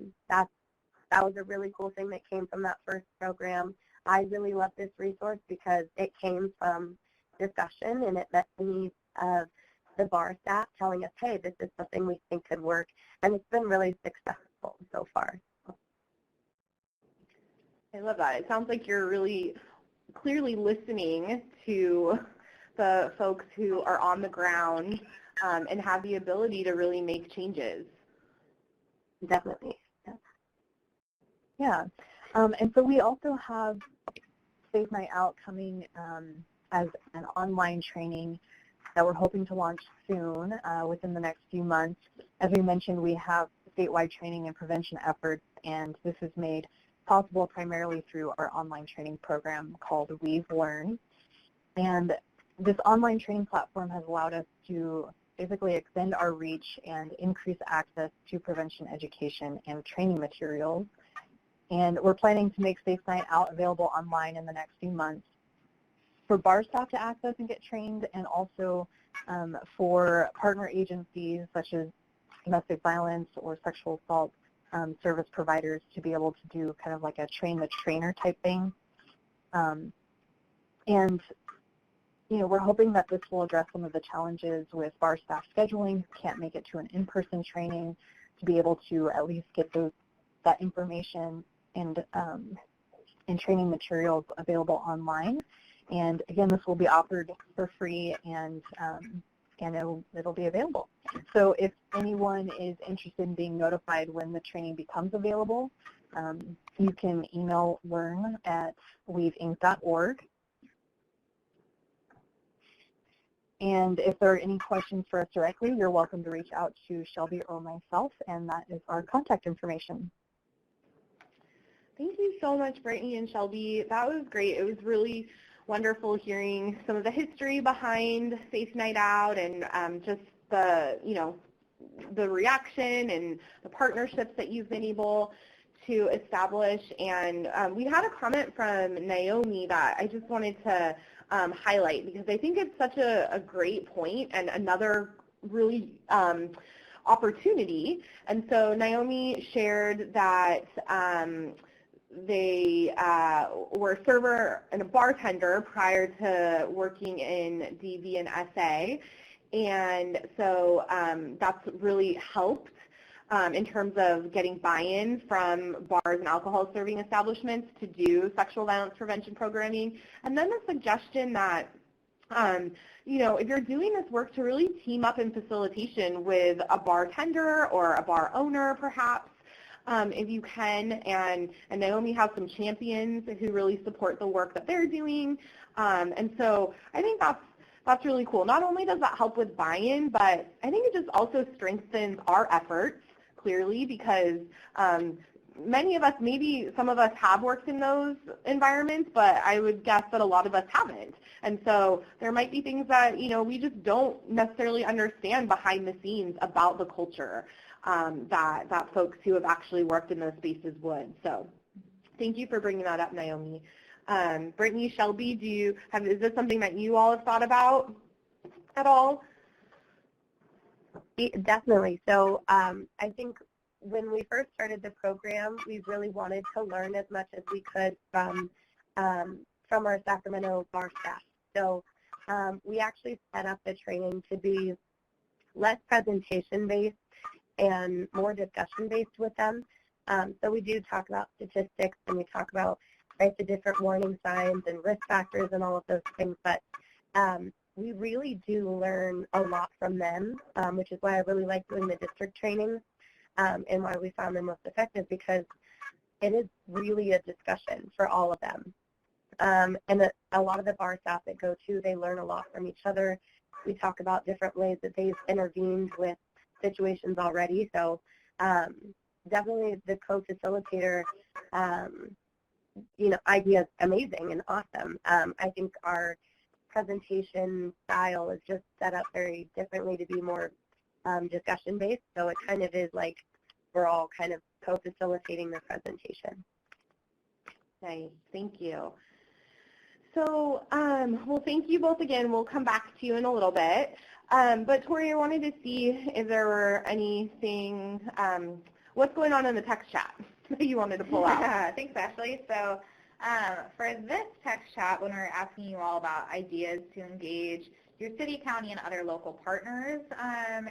was a really cool thing that came from that first program. I really love this resource because it came from discussion, and it met the needs of the bar staff telling us, hey, this is something we think could work, and it's been really successful so far. I love that. It sounds like you're really clearly listening to the folks who are on the ground and have the ability to really make changes. Definitely. Yeah. And so we also have Safe Night Out coming as an online training that we're hoping to launch soon, within the next few months. As we mentioned, we have statewide training and prevention efforts, and this is made possible primarily through our online training program called Weave Learn. And this online training platform has allowed us to basically extend our reach and increase access to prevention education and training materials. And we're planning to make Safe Night Out available online in the next few months for bar staff to access and get trained, and also for partner agencies such as domestic violence or sexual assault service providers to be able to do kind of like a train the trainer type thing. And you know, we're hoping that this will address some of the challenges with bar staff scheduling who can't make it to an in-person training, to be able to at least get that information and training materials available online. And again, this will be offered for free, and it'll be available. So if anyone is interested in being notified when the training becomes available, you can email learn@weaveinc.org. And if there are any questions for us directly, you're welcome to reach out to Shelby or myself, and that is our contact information. Thank you so much, Brittany and Shelby. That was great. It was really wonderful hearing some of the history behind Safe Night Out and just the, the reaction and the partnerships that you've been able to establish. And we had a comment from Naomi that I just wanted to highlight because I think it's such a great point and another really opportunity. And so Naomi shared that they were a server and a bartender prior to working in DV and SA, and so that's really helped in terms of getting buy-in from bars and alcohol serving establishments to do sexual violence prevention programming. And then the suggestion that if you're doing this work to really team up in facilitation with a bartender or a bar owner perhaps, if you can, and Naomi has some champions who really support the work that they're doing. And so I think that's really cool. Not only does that help with buy-in, but I think it just also strengthens our efforts, clearly, because many of us, maybe some of us have worked in those environments, but I would guess that a lot of us haven't. And so there might be things that, we just don't necessarily understand behind the scenes about the culture. That folks who have actually worked in those spaces would. So thank you for bringing that up, Naomi. Brittany, Shelby, is this something that you all have thought about at all? Definitely. So I think when we first started the program, we really wanted to learn as much as we could from our Sacramento bar staff. So we actually set up the training to be less presentation-based and more discussion-based with them. So we do talk about statistics and we talk about the different warning signs and risk factors and all of those things, but we really do learn a lot from them, which is why I really like doing the district trainings and why we found them most effective, because it is really a discussion for all of them. And a lot of the bar staff that go to, they learn a lot from each other. We talk about different ways that they've intervened with situations already. So definitely the co-facilitator, idea is amazing and awesome. I think our presentation style is just set up very differently to be more discussion-based. So it kind of is like we're all kind of co-facilitating the presentation. Nice. Thank you. So, well, thank you both again. We'll come back to you in a little bit. But Tori, I wanted to see if there were anything, what's going on in the text chat that you wanted to pull out. Thanks, Ashley. So for this text chat, when we're asking you all about ideas to engage your city, county, and other local partners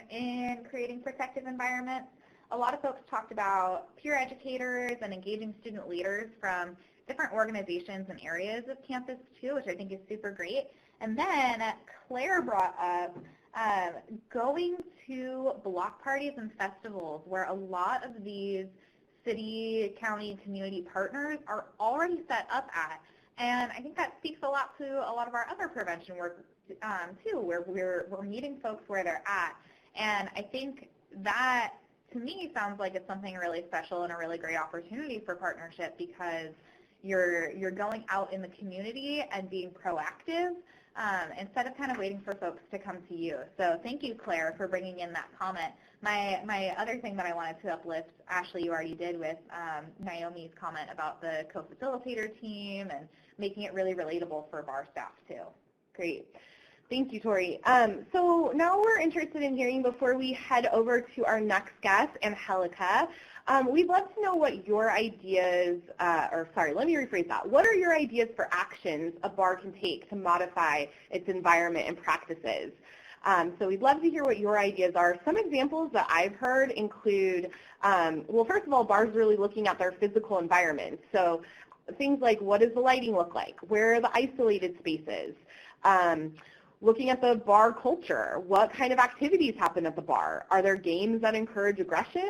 in creating protective environments, a lot of folks talked about peer educators and engaging student leaders from different organizations and areas of campus too, which I think is super great. And then Claire brought up going to block parties and festivals where a lot of these city, county, community partners are already set up at. And I think that speaks a lot to a lot of our other prevention work too, where we're meeting folks where they're at. And I think that, to me, sounds like it's something really special and a really great opportunity for partnership, because you're going out in the community and being proactive instead of kind of waiting for folks to come to you. So thank you, Claire, for bringing in that comment. My other thing that I wanted to uplift, Ashley, you already did with Naomi's comment about the co-facilitator team and making it really relatable for bar staff too. Great. Thank you, Tori. So now we're interested in hearing, before we head over to our next guest, Angelica, we'd love to know what your ideas, let me rephrase that. What are your ideas for actions a bar can take to modify its environment and practices? So we'd love to hear what your ideas are. Some examples that I've heard include, well, first of all, bars really looking at their physical environment. So things like, what does the lighting look like? Where are the isolated spaces? Looking at the bar culture, what kind of activities happen at the bar? Are there games that encourage aggression?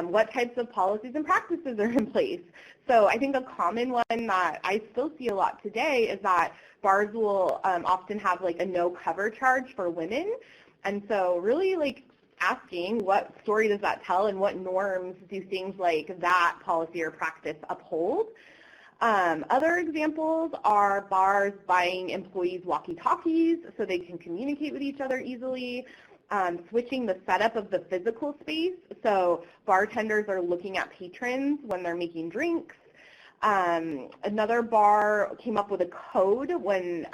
What types of policies and practices are in place? So I think a common one that I still see a lot today is that bars will often have like a no cover charge for women. And so really like asking what story does that tell and what norms do things like that policy or practice uphold. Other examples are bars buying employees walkie-talkies so they can communicate with each other easily, switching the setup of the physical space, so bartenders are looking at patrons when they're making drinks. Another bar came up with a code when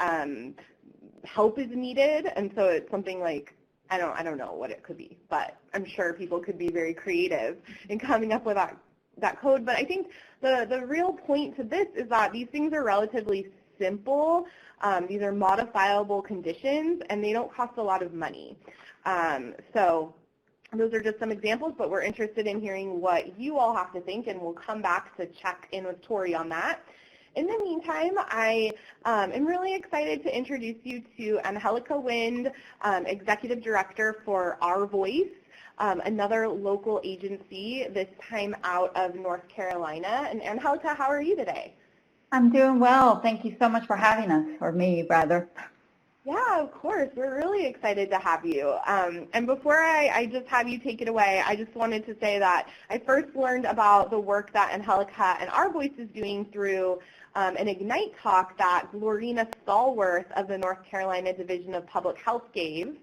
help is needed, and so it's something like, I don't know what it could be, but I'm sure people could be very creative in coming up with that code. But I think the real point to this is that these things are relatively simple. These are modifiable conditions, and they don't cost a lot of money. So those are just some examples, but we're interested in hearing what you all have to think, and we'll come back to check in with Tori on that. In the meantime, I am really excited to introduce you to Angelica Wind, Executive Director for Our Voice, another local agency, this time out of North Carolina. And Angelica, how are you today? I'm doing well. Thank you so much for having us, or me, rather. Yeah, of course. We're really excited to have you. And before I just have you take it away, I just wanted to say that I first learned about the work that Angelica and Our Voice is doing through an Ignite talk that Glorina Stallworth of the North Carolina Division of Public Health gave.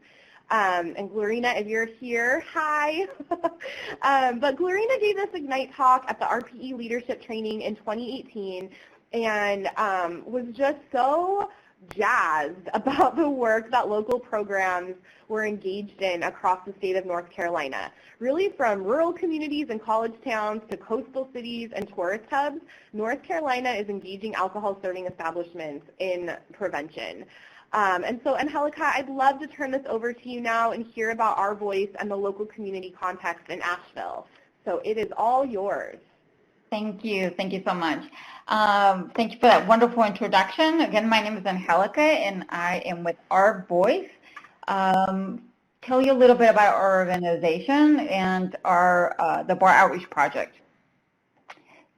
And Glorina, if you're here, hi. But Glorina gave this Ignite talk at the RPE Leadership Training in 2018 and was just so jazzed about the work that local programs were engaged in across the state of North Carolina. Really from rural communities and college towns to coastal cities and tourist hubs, North Carolina is engaging alcohol serving establishments in prevention. And so, Angelica, I'd love to turn this over to you now and hear about Our Voice and the local community context in Asheville. So it is all yours. Thank you. Thank you so much. Thank you for that wonderful introduction. Again, my name is Angelica, and I am with Our Voice. Tell you a little bit about our organization and the Bar Outreach Project.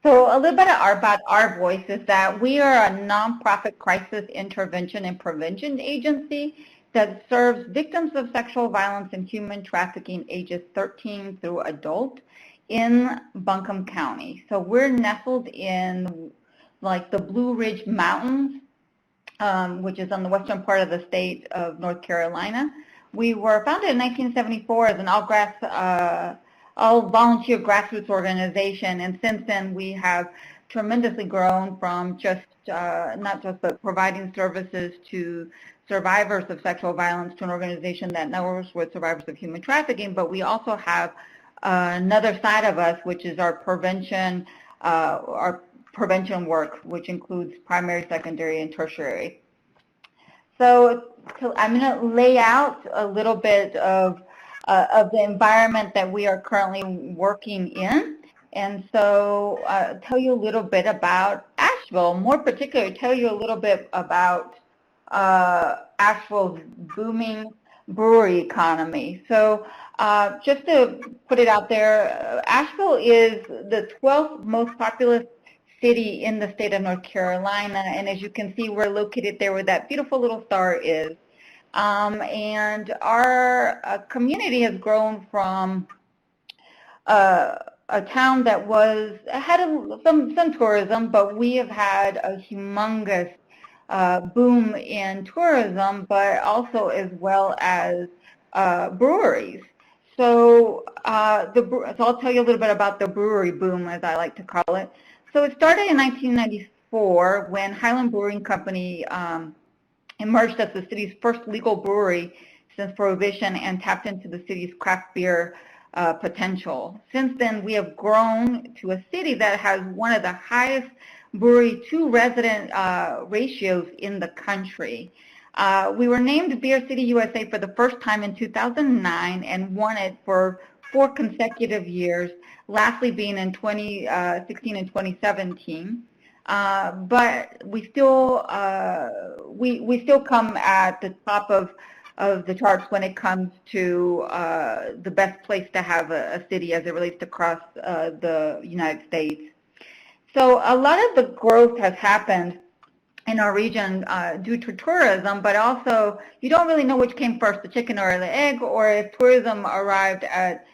So a little bit about Our Voice is that we are a nonprofit crisis intervention and prevention agency that serves victims of sexual violence and human trafficking ages 13 through adult in Buncombe County. So we're nestled in like the Blue Ridge Mountains, which is on the western part of the state of North Carolina. We were founded in 1974 as an all-volunteer grassroots organization, and since then we have tremendously grown from but providing services to survivors of sexual violence to an organization that now works with survivors of human trafficking, but we also have another side of us, which is our prevention work, which includes primary, secondary, and tertiary. So I'm going to lay out a little bit of the environment that we are currently working in, and so tell you a little bit about Asheville. More particularly, tell you a little bit about Asheville's booming brewery economy. So just to put it out there, Asheville is the 12th most populous city in the state of North Carolina, and as you can see, we're located there where that beautiful little star is. And our community has grown from a town that had some tourism, but we have had a humongous boom in tourism, but also as well as breweries. So, so I'll tell you a little bit about the brewery boom, as I like to call it. So it started in 1994 when Highland Brewing Company emerged as the city's first legal brewery since Prohibition and tapped into the city's craft beer potential. Since then, we have grown to a city that has one of the highest brewery to resident ratios in the country. We were named Beer City USA for the first time in 2009 and won it for 4 consecutive years, lastly being in 2016 and 2017. But we still come at the top of of the charts when it comes to the best place to have a city as it relates to across the United States. So a lot of the growth has happened in our region due to tourism, but also you don't really know which came first, the chicken or the egg, or if tourism arrived at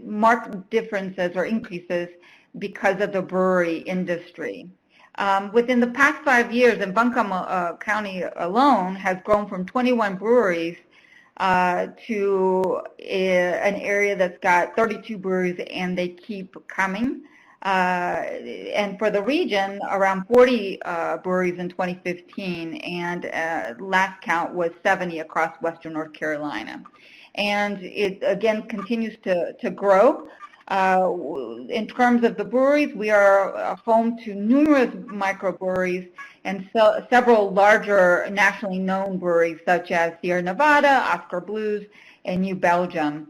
marked differences or increases because of the brewery industry. Within the past 5 years, in Buncombe County alone has grown from 21 breweries to an area that's got 32 breweries, and they keep coming. And for the region, around 40 breweries in 2015, and last count was 70 across western North Carolina. And it, again, continues to grow. In terms of the breweries, we are home to numerous microbreweries and several larger nationally known breweries such as Sierra Nevada, Oscar Blues, and New Belgium.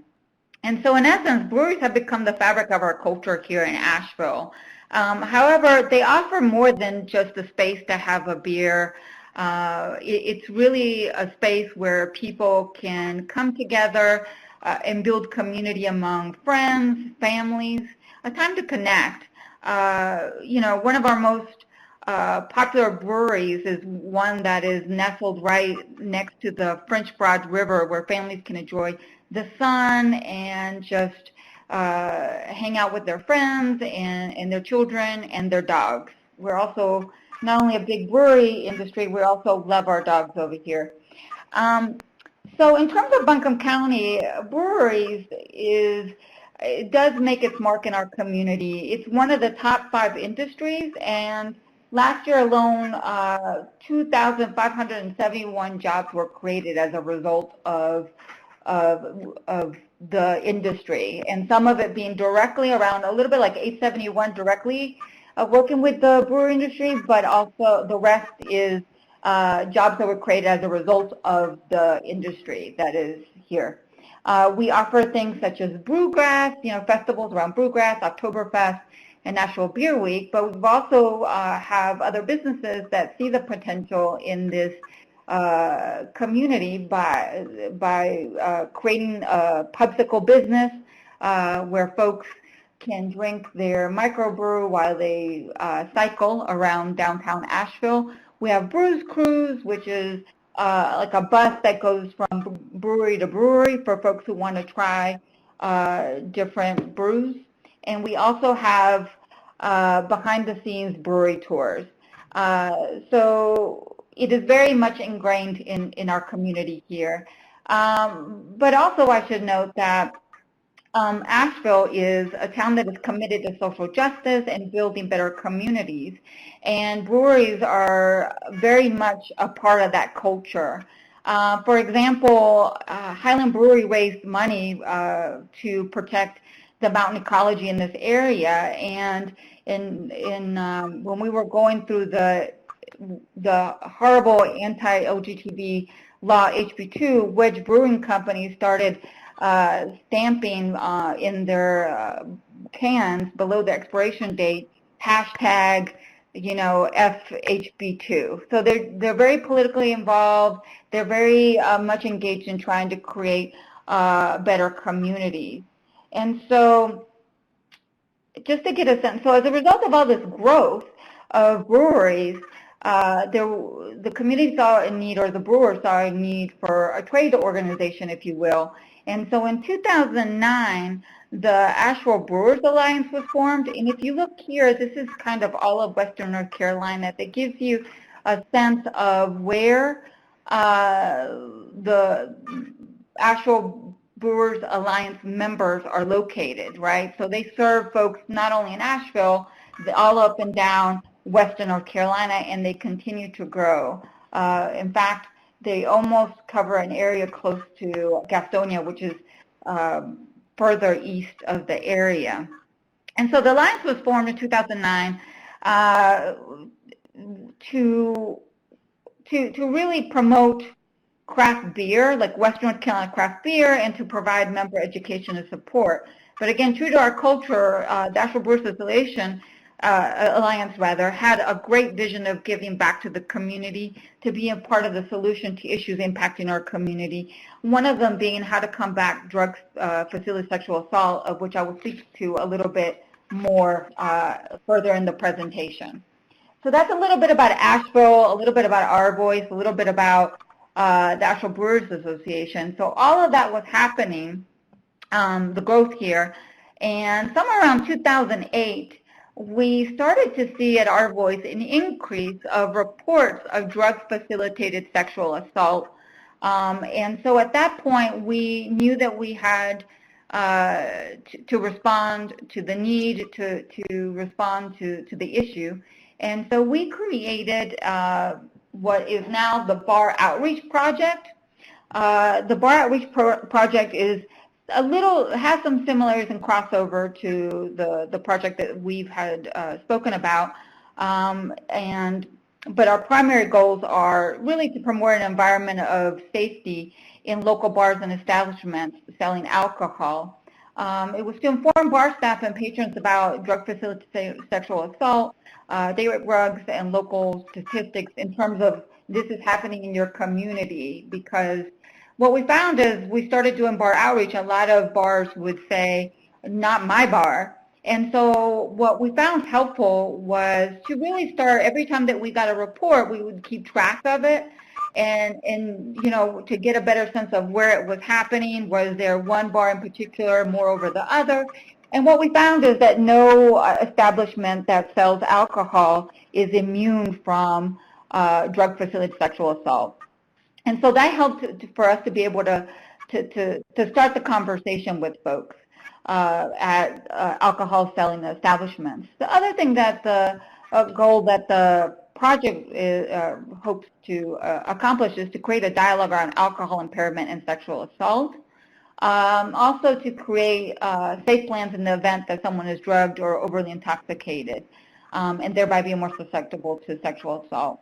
And so in essence, breweries have become the fabric of our culture here in Asheville. However, they offer more than just a space to have a beer. It's really a space where people can come together and build community among friends, families, a time to connect. One of our most popular breweries is one that is nestled right next to the French Broad River, where families can enjoy the sun and just hang out with their friends and their children and their dogs. We're also not only a big brewery industry, we also love our dogs over here. So in terms of Buncombe County, breweries it does make its mark in our community. It's one of the top 5 industries, and last year alone, 2,571 jobs were created as a result of the industry, and some of it being directly around, a little bit like 871 directly working with the brewery industry, but also the rest is jobs that were created as a result of the industry that is here. We offer things such as Brewgrass, festivals around Brewgrass, Oktoberfest, and National Beer Week, but we've also have other businesses that see the potential in this community by creating a pubsicle business where folks can drink their microbrew while they cycle around downtown Asheville. We have Brews Cruise, which is like a bus that goes from brewery to brewery for folks who want to try different brews. And we also have behind-the-scenes brewery tours. So it is very much ingrained in our community here. But also I should note that Asheville is a town that is committed to social justice and building better communities, and breweries are very much a part of that culture. For example, Highland Brewery raised money to protect the mountain ecology in this area, and when we were going through the horrible anti-LGBT law HB2, Wedge Brewing Company started stamping in their cans below the expiration date hashtag FHB2. So they're very politically involved. They're very much engaged in trying to create better communities. And so just to get a sense, so as a result of all this growth of breweries, the community saw a need, or the brewers saw a need for a trade organization, if you will. And so in 2009, the Asheville Brewers Alliance was formed. And if you look here, this is kind of all of western North Carolina. That gives you a sense of where the Asheville Brewers Alliance members are located, right? So they serve folks not only in Asheville, all up and down western North Carolina, and they continue to grow. In fact, they almost cover an area close to Gastonia, which is further east of the area. And so the alliance was formed in 2009 to really promote craft beer, like Western North Carolina craft beer, and to provide member education and support. But again, true to our culture, the Asheville Brewers Association Alliance had a great vision of giving back to the community, to be a part of the solution to issues impacting our community. One of them being how to combat drug facility sexual assault, of which I will speak to a little bit more further in the presentation. So that's a little bit about Asheville, a little bit about our voice, a little bit about the Asheville Brewers Association. So all of that was happening, the growth here, and somewhere around 2008, we started to see at Our Voice an increase of reports of drug-facilitated sexual assault. And so at that point, we knew that we had to respond to the need, to respond to the issue. And so we created what is now the Bar Outreach Project. The Bar Outreach Project is has some similarities and crossover to the project that we've had spoken about, but our primary goals are really to promote an environment of safety in local bars and establishments selling alcohol. It was to inform bar staff and patrons about drug-facilitated sexual assault, day rate drugs, and local statistics in terms of this is happening in your community, because what we found is we started doing bar outreach. A lot of bars would say, not my bar. And so what we found helpful was to really start, every time that we got a report, we would keep track of it and to get a better sense of where it was happening. Was there one bar in particular more over the other? And what we found is that no establishment that sells alcohol is immune from drug-facilitated sexual assault. And so that helped for us to be able to start the conversation with folks at alcohol selling establishments. The other thing that the goal that the project hopes to accomplish is to create a dialogue around alcohol impairment and sexual assault. Also to create safe plans in the event that someone is drugged or overly intoxicated, and thereby being more susceptible to sexual assault.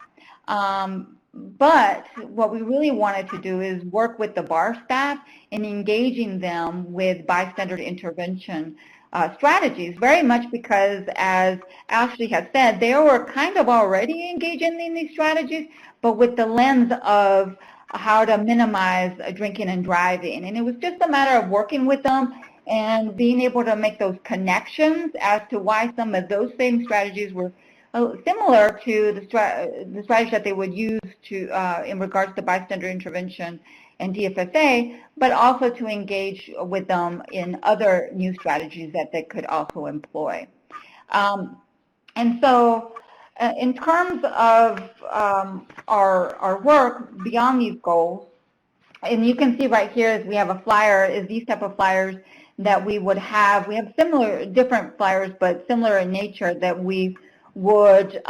But what we really wanted to do is work with the bar staff in engaging them with bystander intervention strategies, very much because, as Ashley has said, they were kind of already engaging in these strategies, but with the lens of how to minimize drinking and driving. And it was just a matter of working with them and being able to make those connections as to why some of those same strategies were similar to the strategies that they would use in regards to bystander intervention and DFSA, but also to engage with them in other new strategies that they could also employ. And so in terms of our work beyond these goals, and you can see right here is we have a flyer, is these type of flyers that we would have. We have different flyers, but similar in nature, that we would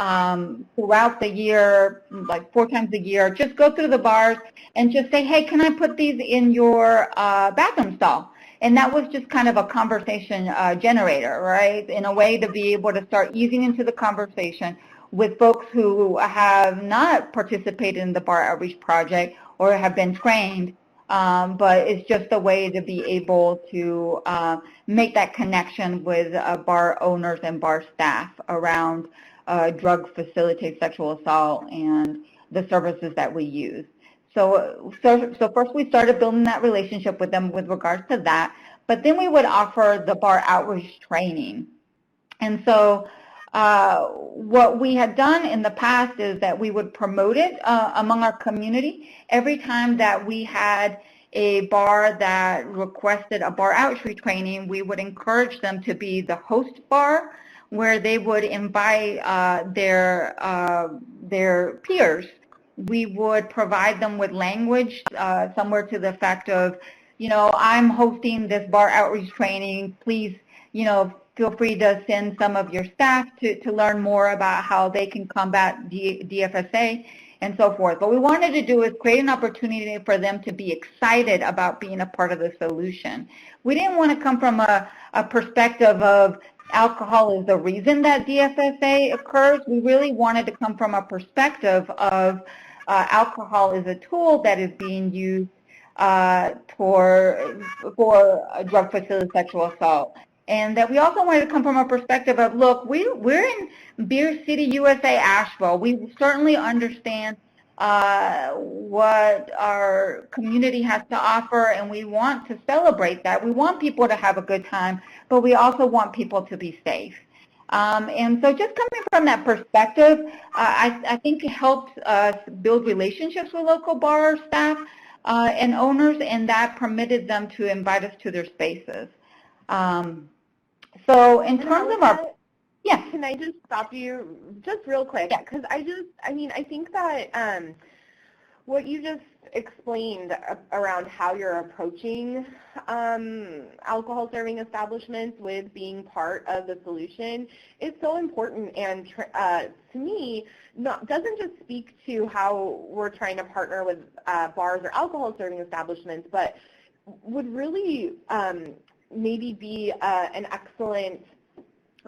throughout the year, like 4 times a year, just go through the bars and just say, hey, can I put these in your bathroom stall? And that was just kind of a conversation generator, right, in a way to be able to start easing into the conversation with folks who have not participated in the Bar Outreach Project or have been trained, but it's just a way to be able to make that connection with bar owners and bar staff around drug-facilitated sexual assault and the services that we use. So first we started building that relationship with them with regards to that, but then we would offer the bar outreach training. And so what we had done in the past is that we would promote it among our community. Every time that we had a bar that requested a bar outreach training, we would encourage them to be the host bar, where they would invite their peers. We would provide them with language somewhere to the effect of, I'm hosting this bar outreach training. Please, feel free to send some of your staff to learn more about how they can combat DFSA and so forth. What we wanted to do is create an opportunity for them to be excited about being a part of the solution. We didn't want to come from a perspective of alcohol is the reason that DFSA occurs. We really wanted to come from a perspective of alcohol is a tool that is being used for drug-facilitated sexual assault. and that we also wanted to come from a perspective of, look, we're in Beer City, USA, Asheville. We certainly understand what our community has to offer, and we want to celebrate that. We want people to have a good time, but we also want people to be safe. And so just coming from that perspective, I think it helps us build relationships with local bar staff and owners, and that permitted them to invite us to their spaces. So in terms of our, yeah. Can I just stop you just real quick? Because I think that what you just explained around how you're approaching alcohol serving establishments with being part of the solution is so important, and to me, doesn't just speak to how we're trying to partner with bars or alcohol serving establishments, but would really maybe be an excellent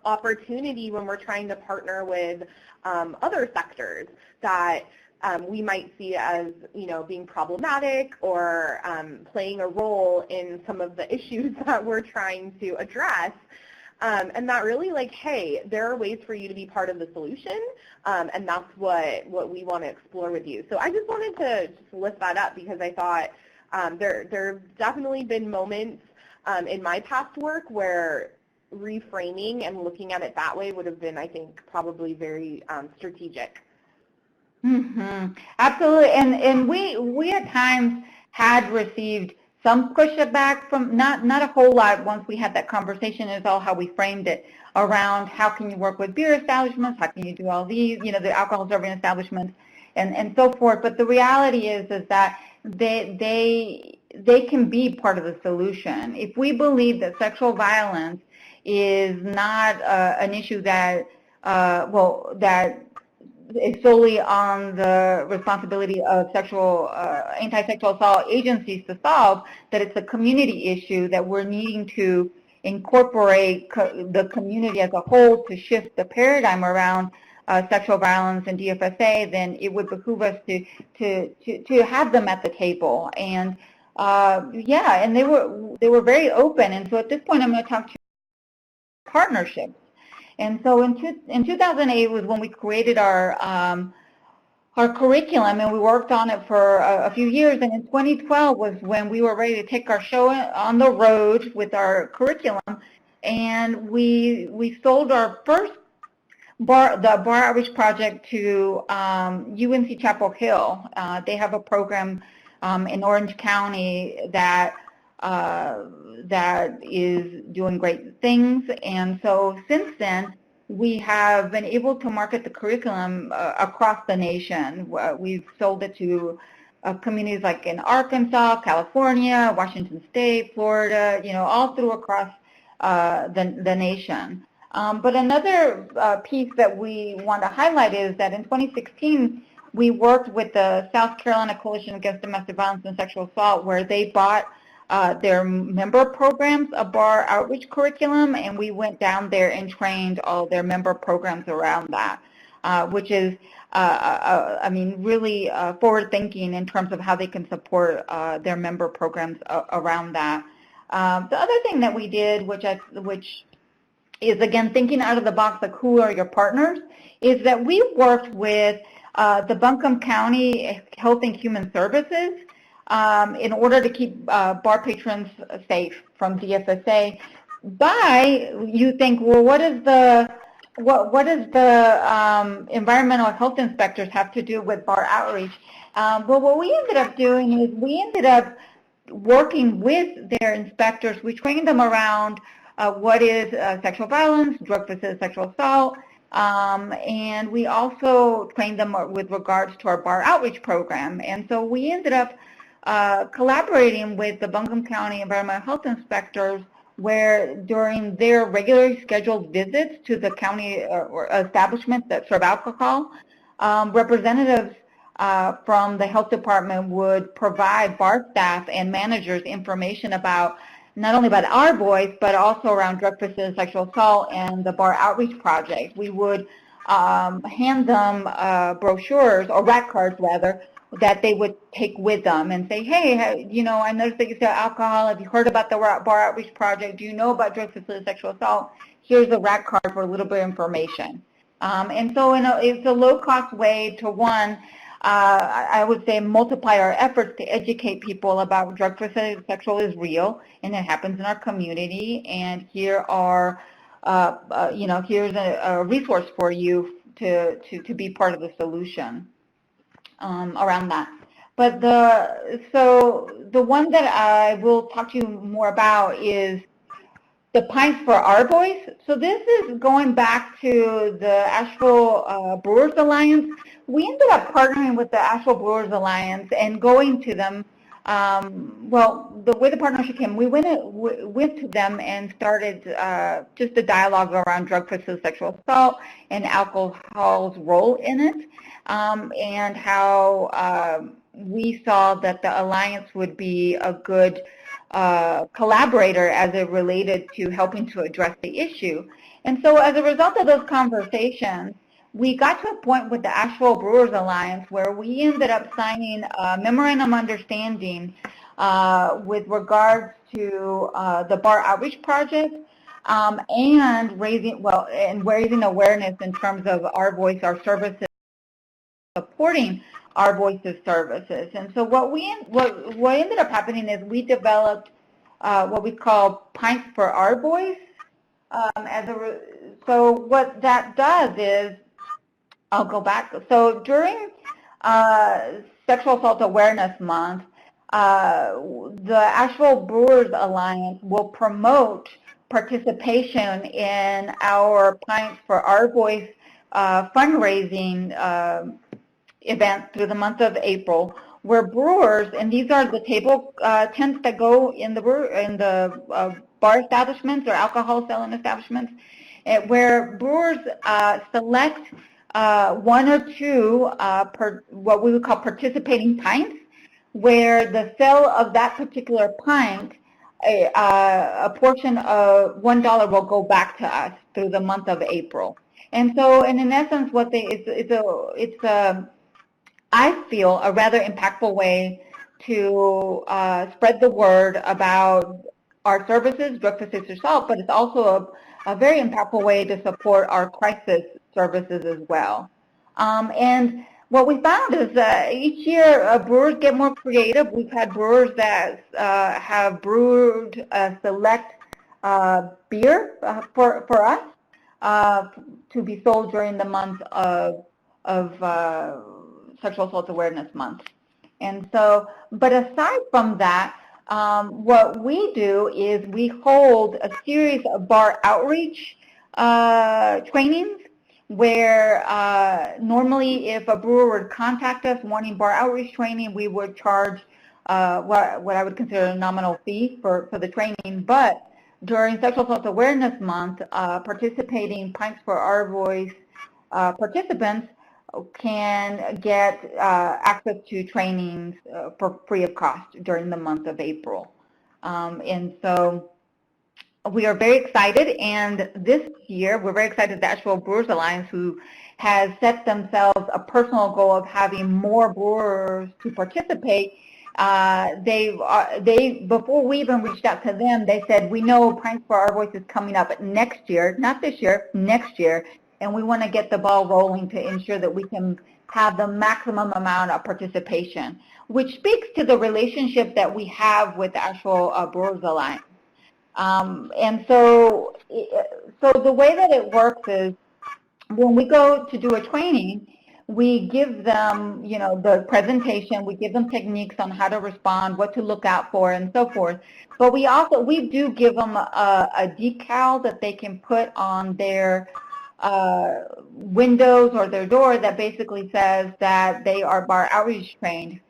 opportunity when we're trying to partner with other sectors that we might see as, being problematic or playing a role in some of the issues that we're trying to address. And that really, hey, there are ways for you to be part of the solution, and that's what we want to explore with you. So I just wanted to just lift that up, because I thought there have definitely been moments in my past work where reframing and looking at it that way would have been, I think, probably very strategic. Mm-hmm. Absolutely, and we at times had received some pushback from, not a whole lot once we had that conversation, is all how we framed it around how can you work with beer establishments, how can you do all these, the alcohol serving establishments and so forth. But the reality is that they can be part of the solution. If we believe that sexual violence is not an issue that, that is solely on the responsibility of anti-sexual assault agencies to solve, that it's a community issue that we're needing to incorporate the community as a whole to shift the paradigm around sexual violence and DFSA, then it would behoove us to have them at the table. And and they were very open. And so at this point, I'm going to talk to partnerships. And so in 2008 was when we created our curriculum, and we worked on it for a few years. And in 2012 was when we were ready to take our show on the road with our curriculum, and we sold our first the Bar Outreach Project to UNC Chapel Hill. They have a program in Orange County that is doing great things. And so since then, we have been able to market the curriculum across the nation. We've sold it to communities like in Arkansas, California, Washington State, Florida, all through across the nation. But another piece that we want to highlight is that in 2016, we worked with the South Carolina Coalition Against Domestic Violence and Sexual Assault, where they bought their member programs a bar outreach curriculum, and we went down there and trained all their member programs around that, which is, really forward-thinking in terms of how they can support their member programs around that. The other thing that we did, which is, again, thinking out of the box, like who are your partners, is that we worked with the Buncombe County Health and Human Services in order to keep bar patrons safe from DFSA. You think, well, what does the environmental health inspectors have to do with bar outreach? Well, what we ended up doing is we ended up working with their inspectors. We trained them around what is sexual violence, drug-assisted sexual assault, and we also trained them with regards to our bar outreach program. And so we ended up collaborating with the Buncombe County Environmental Health Inspectors, where during their regularly scheduled visits to the county or establishments that serve alcohol, representatives from the health department would provide bar staff and managers information about not only about our voice, but also around drug-assisted sexual assault and the bar outreach project. We would hand them brochures, or rack cards rather, that they would take with them and say, hey, you know, I noticed that you sell alcohol. Have you heard about the Bar Outreach Project? Do you know about drug facility sexual assault? Here's a RAC card for a little bit of information. And so it's a low-cost way to, one, I would say multiply our efforts to educate people about drug facility sexual is real and it happens in our community. And here are, you know, here's a resource for you to be part of the solution around that. But the one that I will talk to you more about is the Pints for Our Voice. So this is going back to the Asheville Brewers Alliance. We ended up partnering with the Asheville Brewers Alliance and going to them. Well, the way the partnership came, we went to them and started just a dialogue around drug facility sexual assault and alcohol's role in it, and how we saw that the alliance would be a good collaborator as it related to helping to address the issue. And so as a result of those conversations, we got to a point with the Asheville Brewers Alliance where we ended up signing a memorandum of understanding with regards to the Bar Outreach Project and raising awareness in terms of our voice, our services, supporting our voices services. And so what ended up happening is we developed what we call Pints for Our Voice. So what that does is, I'll go back. So during Sexual Assault Awareness Month, the Asheville Brewers Alliance will promote participation in our Pints for Our Voice fundraising event through the month of April, where brewers, and these are the table tents that go in the bar establishments or alcohol selling establishments, where brewers select one or two what we would call participating pints, where the sale of that particular pint, a portion of $1 will go back to us through the month of April. And so, and in essence, what I feel a rather impactful way to spread the word about our services, drug facility assault, but it's also a very impactful way to support our crisis services as well. And what we found is that each year brewers get more creative. We've had brewers that have brewed a select beer for us to be sold during the month of Sexual Assault Awareness Month. And so, but aside from that, what we do is we hold a series of bar outreach trainings where normally if a brewer would contact us wanting bar outreach training, we would charge what I would consider a nominal fee for the training. But during Sexual Assault Awareness Month, participating Pints for Our Voice participants can get access to trainings for free of cost during the month of April. And so we are very excited, and this year we're very excited that Asheville Brewers Alliance, who has set themselves a personal goal of having more brewers to participate, before we even reached out to them, they said, we know Pints for Our Voice is coming up next year, not this year, next year, and we want to get the ball rolling to ensure that we can have the maximum amount of participation, which speaks to the relationship that we have with the Asheville Brewers Alliance. And so the way that it works is when we go to do a training, we give them, you know, the presentation, we give them techniques on how to respond, what to look out for, and so forth. But we do give them a decal that they can put on their windows or their door that basically says that they are bar outreach trained.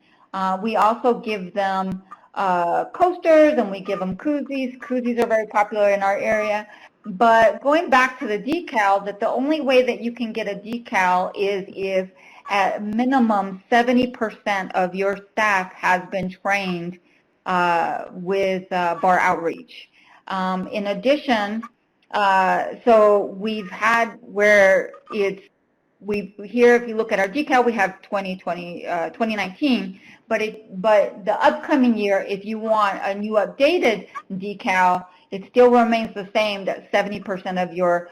We also give them coasters, and we give them koozies. Koozies are very popular in our area. But going back to the decal, that the only way that you can get a decal is if at minimum 70% of your staff has been trained with bar outreach. In addition, so we've had where it's here, if you look at our decal, we have 2019, but the upcoming year, if you want a new updated decal, it still remains the same, that 70% of your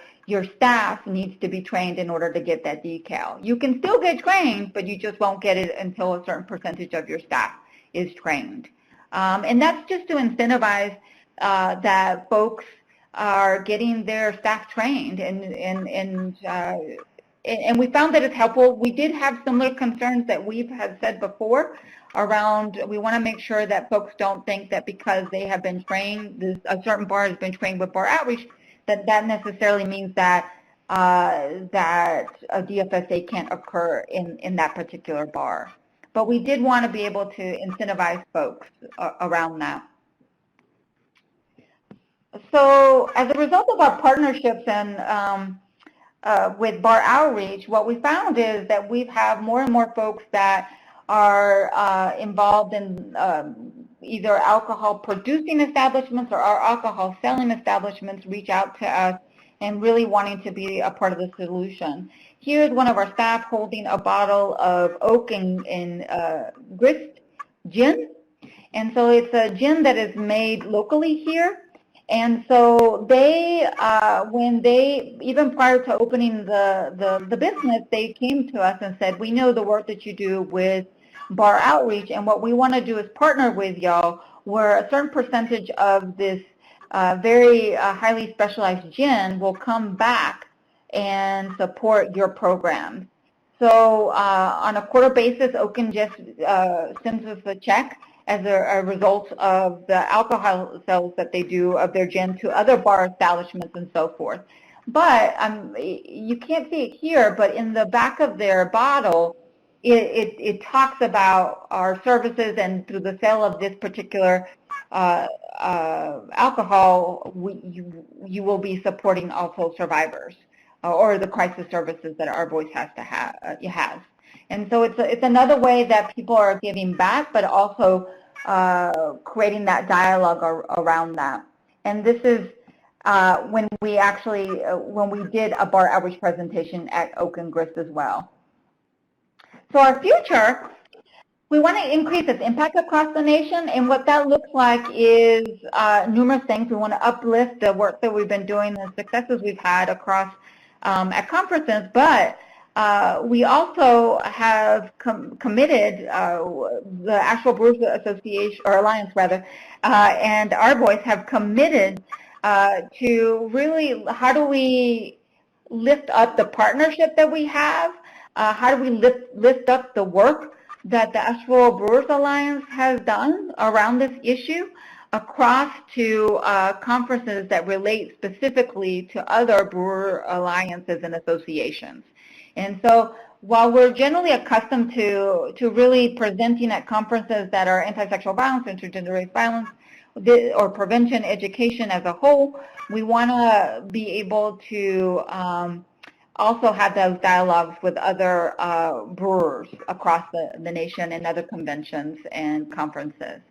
staff needs to be trained in order to get that decal. You can still get trained, but you just won't get it until a certain percentage of your staff is trained. And that's just to incentivize that folks are getting their staff trained, and we found that it's helpful. We did have similar concerns that we've had said before around, we want to make sure that folks don't think that because they have been trained, a certain bar has been trained with bar outreach, that necessarily means that that a DFSA can't occur in that particular bar. But we did want to be able to incentivize folks around that. So as a result of our partnerships and with bar outreach, what we found is that we have more and more folks that are involved in either alcohol producing establishments or our alcohol selling establishments reach out to us and really wanting to be a part of the solution. Here's one of our staff holding a bottle of oak and grist gin. And so it's a gin that is made locally here. And so they, even prior to opening the business, they came to us and said, we know the work that you do with bar outreach, and what we want to do is partner with y'all where a certain percentage of this very highly specialized gin will come back and support your program. So on a quarter basis, Oaken just sends us a check as a result of the alcohol sales that they do of their gin to other bar establishments and so forth. But you can't see it here, but in the back of their bottle, it talks about our services, and through the sale of this particular alcohol, you will be supporting also survivors or the crisis services that our voice has. And so it's another way that people are giving back, but also creating that dialogue around that. And this is when we did a bar outreach presentation at Oak and Grist as well. So our future, we want to increase its impact across the nation, and what that looks like is numerous things. We want to uplift the work that we've been doing, the successes we've had across at conferences, but we also have committed, the Asheville Brewers Association, or Alliance rather, and our voice have committed to really, how do we lift up the partnership that we have? How do we lift up the work that the Asheville Brewers Alliance has done around this issue across to conferences that relate specifically to other brewer alliances and associations? And so while we're generally accustomed to really presenting at conferences that are anti-sexual violence, intergender-based violence, or prevention education as a whole, we want to be able to also have those dialogues with other brewers across the nation and other conventions and conferences.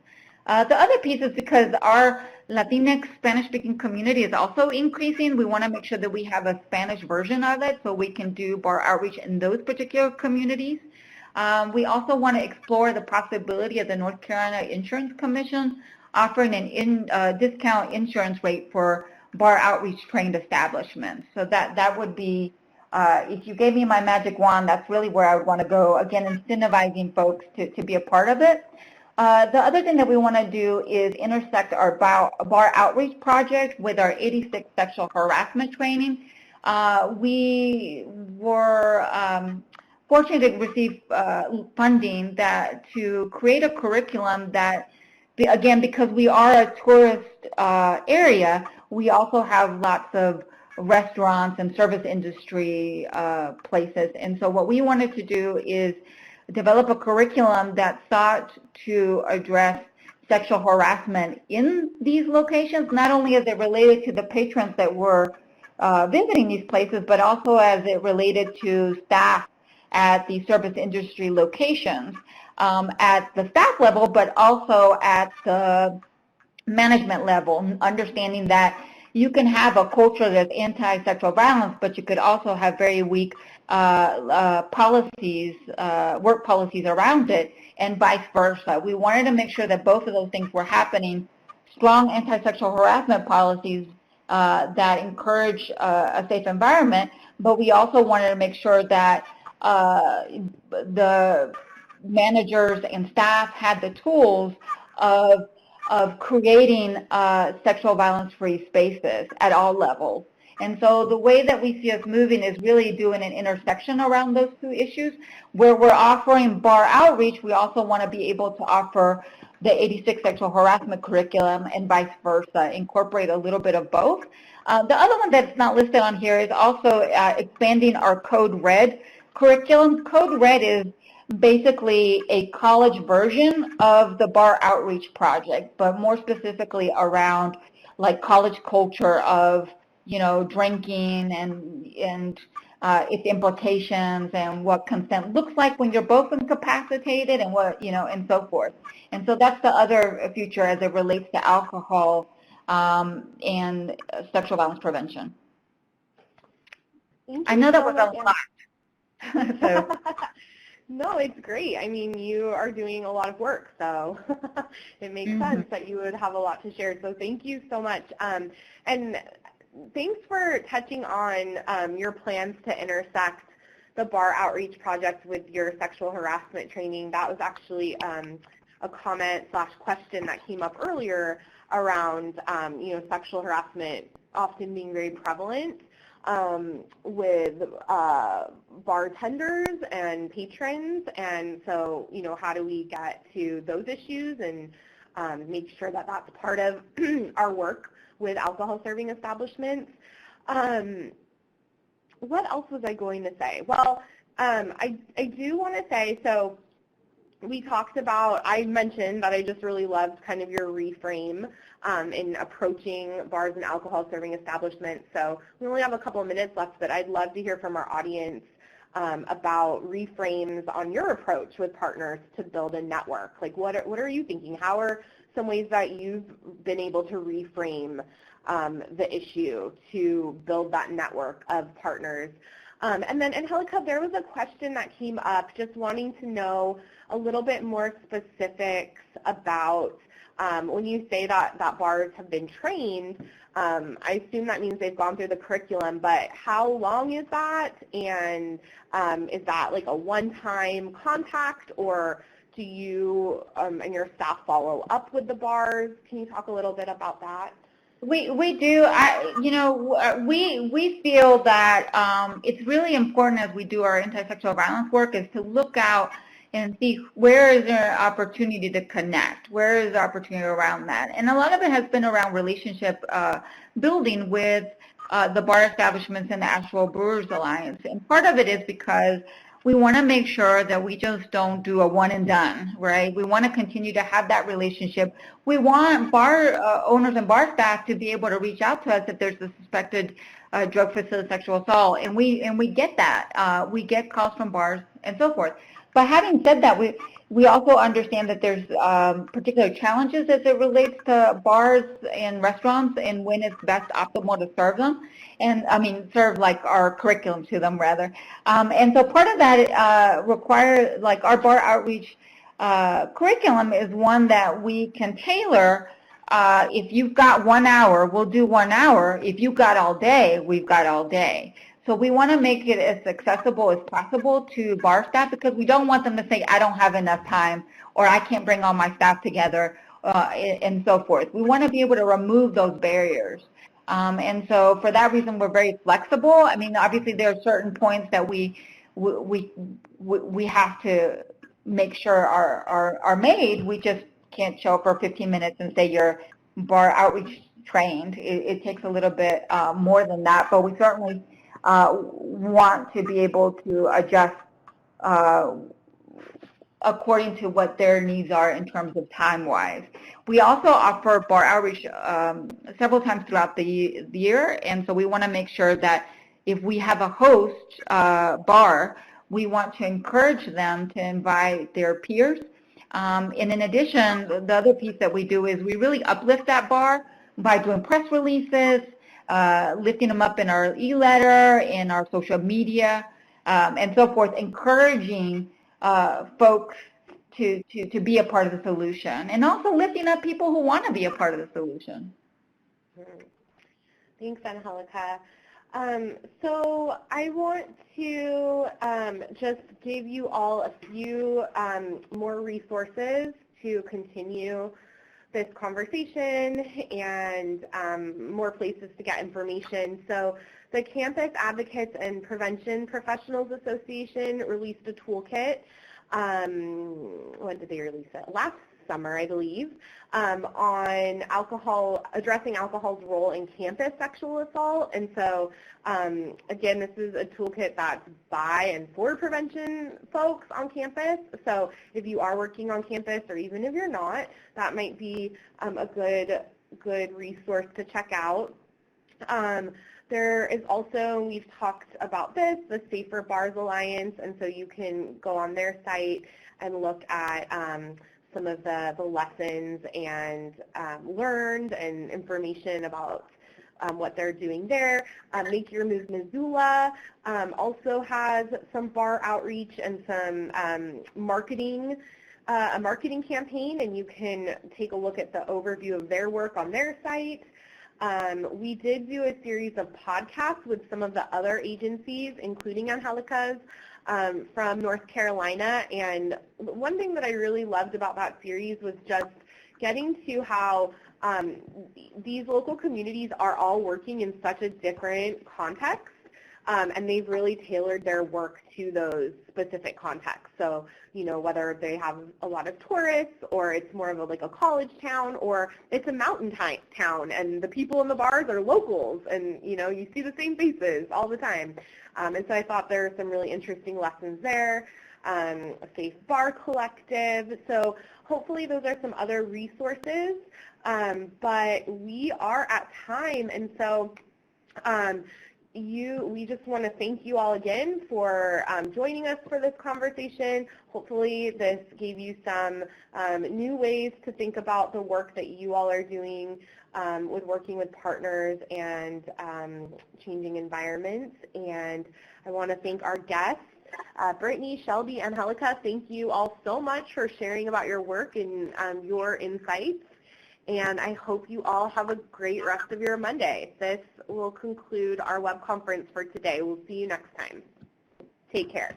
The other piece is because our Latinx Spanish-speaking community is also increasing, we want to make sure that we have a Spanish version of it so we can do bar outreach in those particular communities. We also want to explore the possibility of the North Carolina Insurance Commission offering an discount insurance rate for bar outreach trained establishments. So that would be, if you gave me my magic wand, that's really where I would want to go, again, incentivizing folks to be a part of it. The other thing that we want to do is intersect our bar outreach project with our 86 sexual harassment training. We were fortunate to receive funding to create a curriculum that, again, because we are a tourist area, we also have lots of restaurants and service industry places. And so what we wanted to do is develop a curriculum that sought to address sexual harassment in these locations, not only as it related to the patrons that were visiting these places, but also as it related to staff at the service industry locations at the staff level, but also at the management level, understanding that you can have a culture that's anti-sexual violence, but you could also have very weak policies, work policies around it, and vice versa. We wanted to make sure that both of those things were happening. Strong anti-sexual harassment policies that encourage a safe environment, but we also wanted to make sure that the managers and staff had the tools of creating sexual violence-free spaces at all levels. And so the way that we see us moving is really doing an intersection around those two issues. Where we're offering bar outreach, we also want to be able to offer the 86 sexual harassment curriculum and vice versa, incorporate a little bit of both. The other one that's not listed on here is also expanding our Code Red curriculum. Code Red is basically a college version of the bar outreach project, but more specifically around like college culture of, you know, drinking and its implications and what consent looks like when you're both incapacitated and what, you know, and so forth. And so that's the other future as it relates to alcohol and sexual violence prevention. I know that was a lot. So. No, it's great. I mean, you are doing a lot of work, so it makes sense that you would have a lot to share. So thank you so much. And thanks for touching on your plans to intersect the bar outreach project with your sexual harassment training. That was actually a comment/question that came up earlier around, you know, sexual harassment often being very prevalent with bartenders and patrons, and so, you know, how do we get to those issues and make sure that that's part of our work with alcohol serving establishments. What else was I going to say? Well, I do want to say, so we talked about, I mentioned that I just really loved kind of your reframe in approaching bars and alcohol serving establishments. So we only have a couple of minutes left, but I'd love to hear from our audience about reframes on your approach with partners to build a network. Like, what are you thinking? How are some ways that you've been able to reframe the issue to build that network of partners? And then, Angelica, there was a question that came up just wanting to know a little bit more specifics about when you say that bars have been trained, I assume that means they've gone through the curriculum, but how long is that? And is that like a one-time contact, or do you and your staff follow up with the bars? Can you talk a little bit about that? We do. We feel that it's really important as we do our anti-sexual violence work is to look out and see where is there an opportunity to connect, where is the opportunity around that. And a lot of it has been around relationship building with the bar establishments and the actual Brewers Alliance. And part of it is because we want to make sure that we just don't do a one and done, right? We want to continue to have that relationship. We want bar owners and bar staff to be able to reach out to us if there's a suspected drug-assisted sexual assault, and we get that. We get calls from bars and so forth. But having said that, we also understand that there's particular challenges as it relates to bars and restaurants and when it's best optimal to serve them. And I mean, serve like our curriculum to them rather. And so part of that requires, like our bar outreach curriculum is one that we can tailor. If you've got 1 hour, we'll do 1 hour. If you've got all day, we've got all day. So we want to make it as accessible as possible to bar staff because we don't want them to say, I don't have enough time, or I can't bring all my staff together, and so forth. We want to be able to remove those barriers. And so for that reason, we're very flexible. I mean, obviously there are certain points that we have to make sure are made. We just can't show up for 15 minutes and say you're bar outreach trained. It takes a little bit more than that, but we certainly want to be able to adjust according to what their needs are in terms of time-wise. We also offer bar outreach several times throughout the year, and so we want to make sure that if we have a host bar, we want to encourage them to invite their peers. And in addition, the other piece that we do is we really uplift that bar by doing press releases, lifting them up in our e-letter, in our social media, and so forth, encouraging folks to be a part of the solution, and also lifting up people who want to be a part of the solution. Thanks, Angelica. So I want to just give you all a few more resources to continue this conversation and more places to get information. So the Campus Advocates and Prevention Professionals Association released a toolkit. When did they release it? Last summer, I believe, on alcohol, addressing alcohol's role in campus sexual assault. And so, again, this is a toolkit that's by and for prevention folks on campus. So if you are working on campus, or even if you're not, that might be a good resource to check out. There is also, we've talked about this, the Safer Bars Alliance, and so you can go on their site and look at some of the lessons and learned and information about what they're doing there. Make Your Move Missoula also has some bar outreach and some marketing, a marketing campaign, and you can take a look at the overview of their work on their site. We did do a series of podcasts with some of the other agencies, including Angelica's, from North Carolina, and one thing that I really loved about that series was just getting to how these local communities are all working in such a different context, and they've really tailored their work to those specific contexts. So, you know, whether they have a lot of tourists, or it's more of like a college town, or it's a mountain town, and the people in the bars are locals, and, you know, you see the same faces all the time. And so I thought there were some really interesting lessons there. A Safe Bar Collective. So hopefully those are some other resources. But we are at time, and so we just want to thank you all again for joining us for this conversation. Hopefully this gave you some new ways to think about the work that you all are doing with working with partners and changing environments. And I want to thank our guests, Brittany, Shelby, and Angelica. Thank you all so much for sharing about your work and your insights. And I hope you all have a great rest of your Monday. This will conclude our web conference for today. We'll see you next time. Take care.